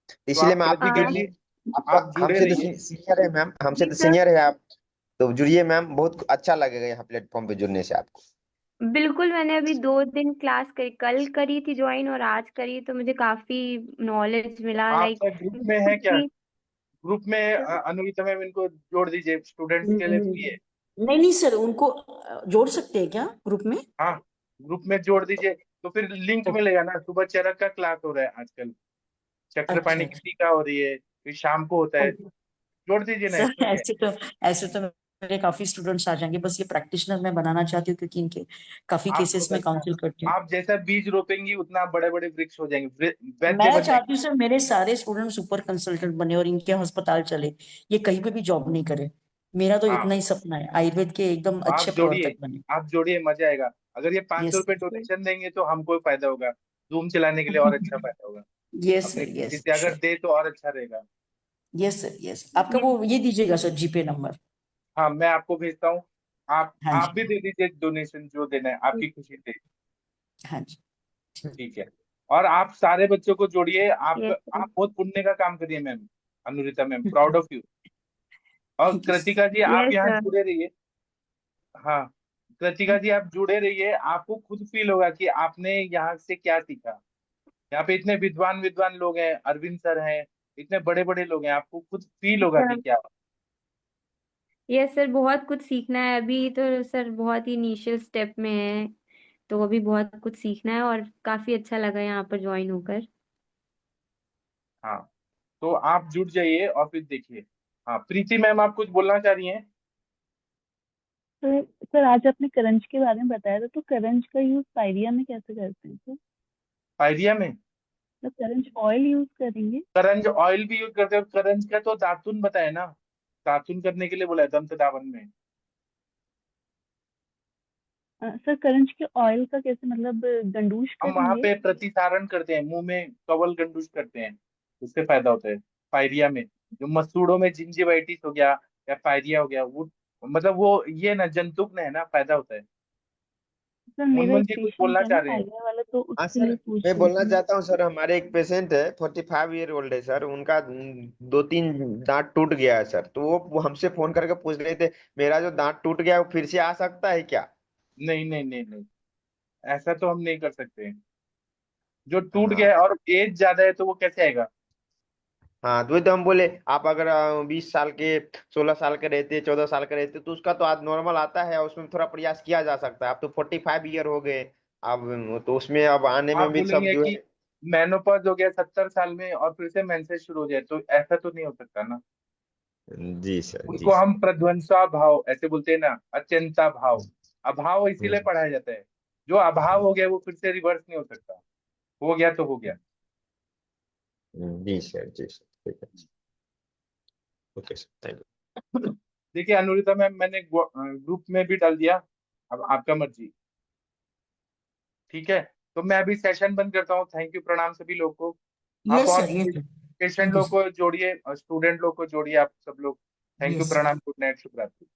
तो इसलिए आप मैं आपसे कृतिका हाँ जी, जुड़िए। आपका आप जुड़े हमसे तो रहिए। सीनियर है मैम, हमसे जी तो सर। सीनियर है आप। तो जुड़िए मैम, बहुत अच्छा लगेगा यहाँ प्लेटफॉर्म पे जुड़ने से आपको। बिल्कुल, मैंने अभी 2 दिन क्लास करी, कल करी थी ज्वाइन और आज करी, तो मुझे काफी नॉलेज मिला, आप लाइक सब ग्रुप में है क्या? कि ग्रुप में अनुरिता मैम इनको जोड़ दीजिए, स्टूडेंट्स के लिए फ्री है। नहीं नहीं सर, उनको जोड़ सकते हैं क्या ग्रुप में? हाँ, ग्रुप में जोड़ दीजिए, तो फिर लिंक ओ, मिलेगा ना। सुबह चरक का क्लास हो रहा है आजकल, अच्छा चक्रपाणी की अच्छा। टीका हो रही है, फिर शाम को होता है। जोड़ दीजिए ना, सर इसमें क्या है। ऐसे तो मेरे काफी स्टूडेंट्स आ जाएंगे, बस ये प्रैक्टिशनर मैं बनाना चाहती हूँ क्योंकि इनके काफी आप केसेस बहुत में अच्छा, काउंसिल करती हूँ। आप जैसा बीज रोपेंगी उतना बड़े बड़े वृक्ष हो जाएंगे, वैद्य मैं बन चाहती जाएंगे। हूँ सर मेरे सारे स्टूडेंट सुपर कंसल्टेंट बने और इनके अस्पताल चले, ये कहीं पे भी जॉब नहीं करे। मेरा तो हाँ, इतना ही सपना है, आयुर्वेद के एकदम तो अच्छे आप जोड़िए, प्रवर्तक बने। आप जोड़िए, मजा आएगा। अगर ये 500 यस रुपये डोनेशन देंगे तो हमको फायदा होगा, जूम चलाने के लिए और अच्छा फायदा होगा। यस अपनी सर, खुशी यस से अगर श्योर। दे तो और अच्छा रहेगा। यस सर, यस, आपका वो ये दीजिएगा सर जीपे नंबर। हाँ मैं आपको भेजता हूँ। हाँ आप भी जी। दे दीजिए डोनेशन, जो देना है आपकी खुशी से। हाँ जी। ठीक। ठीक है। और आप सारे बच्चों को जोड़िए, आप यस सर। बहुत पुण्य का काम करिए ma'am, Anurita ma'am, proud of you. और कृतिका जी आप यस यहाँ सर। जुड़े रहिए। हाँ, कृतिका जी आप जुड़े रहिए, आपको खुद फील होगा कि आपने यहाँ से क्या सीखा। यहाँ पे इतने विद्वान विद्वान लोग हैं, अरविंद सर हैं, इतने बड़े बड़े लोग हैं, आपको खुद फील होगा कि क्या। यस सर, बहुत कुछ सीखना है अभी तो सर, बहुत ही इनिशियल स्टेप में है, तो अभी बहुत कुछ सीखना है और काफी अच्छा लगा यहाँ पर ज्वाइन होकर। हाँ, तो आप जुड़ जाइए और फिर देखिए। हाँ, प्रीति मैम आप कुछ बोलना चाह रही हैं? सर सर आज आपने करंज के बारे में बताया था, तो करंज का यूज पायरिया में कैसे करते हैं सर? पायरिया में तो करंज ऑयल यूज करेंगे? करंज ऑयल भी यूज करते हैं। करंज का तो दातुन बताया ना, दातुन करने के लिए बोला है दंत दावन में। सर करंज के ऑयल का कैसे, मतलब गंडूश हम वहां करेंगे? पे प्रतिसारण करते हैं, मुंह में कवल गंडूस करते हैं, उससे फायदा होता है। पायरिया में जो मसूड़ों में जिंजिवाइटिस हो गया या पायरिया हो गया, वो मतलब वो ये ना जंतुक है ना, फायदा होता है। सर मेरा मुनमुन एक जी कुछ पेशेंट बोलना है चाह ना रहे हैं? पायरिया वाला, तो हाँ उसके सर, लिए पूछ मैं रही बोलना थी। चाहता हूँ सर, हमारे एक पेशेंट है 45 ईयर ओल्ड है सर, उनका 2-3 दांत टूट गया है सर, तो वो हमसे फोन करके पूछ रहे थे मेरा जो दांत टूट गया है वो फिर से आ सकता है क्या? नहीं नहीं नहीं नहीं, ऐसा तो हम नहीं कर सकते। जो टूट हाँ गया है और एज ज्यादा है तो वो कैसे आएगा। हाँ, तो वही तो हम बोले, आप अगर 20 साल के, 16 साल के रहते, 14 साल के रहते तो उसका तो आज नॉर्मल आता है, उसमें थोड़ा प्रयास किया जा सकता है। आप तो 45 ईयर हो गए अब, तो उसमें अब आने में आप भी सब बोलेंगे जो कि है। मेनोपॉज हो गया 70 साल में और फिर से मेंसेस शुरू हो जाए, तो ऐसा तो नहीं हो सकता ना। जी सर, जी उसको सर। हम प्रध्वंसा भाव ऐसे बोलते हैं ना, अत्यंता भाव। अभाव इसीलिए हम्म, पढ़ाया जाता है। जो अभाव हो गया वो फिर से रिवर्स नहीं हो सकता, हो गया तो हो गया। जी सर, जी सर, ठीक है। ओके सर, थैंक देखिए अनुरिता मैम, मैंने ग्रुप में भी डाल दिया, अब आपका मर्जी। ठीक है, तो मैं अभी सेशन बंद करता हूँ। थैंक यू, प्रणाम सभी लोग को। आप यस और sir, yes sir. Patient thank you लोग सर। को जोड़िए, स्टूडेंट लोग को जोड़िए, आप सब लोग। Thank you, yes sir. प्रणाम, गुड नाइट, शुभ रात्रि।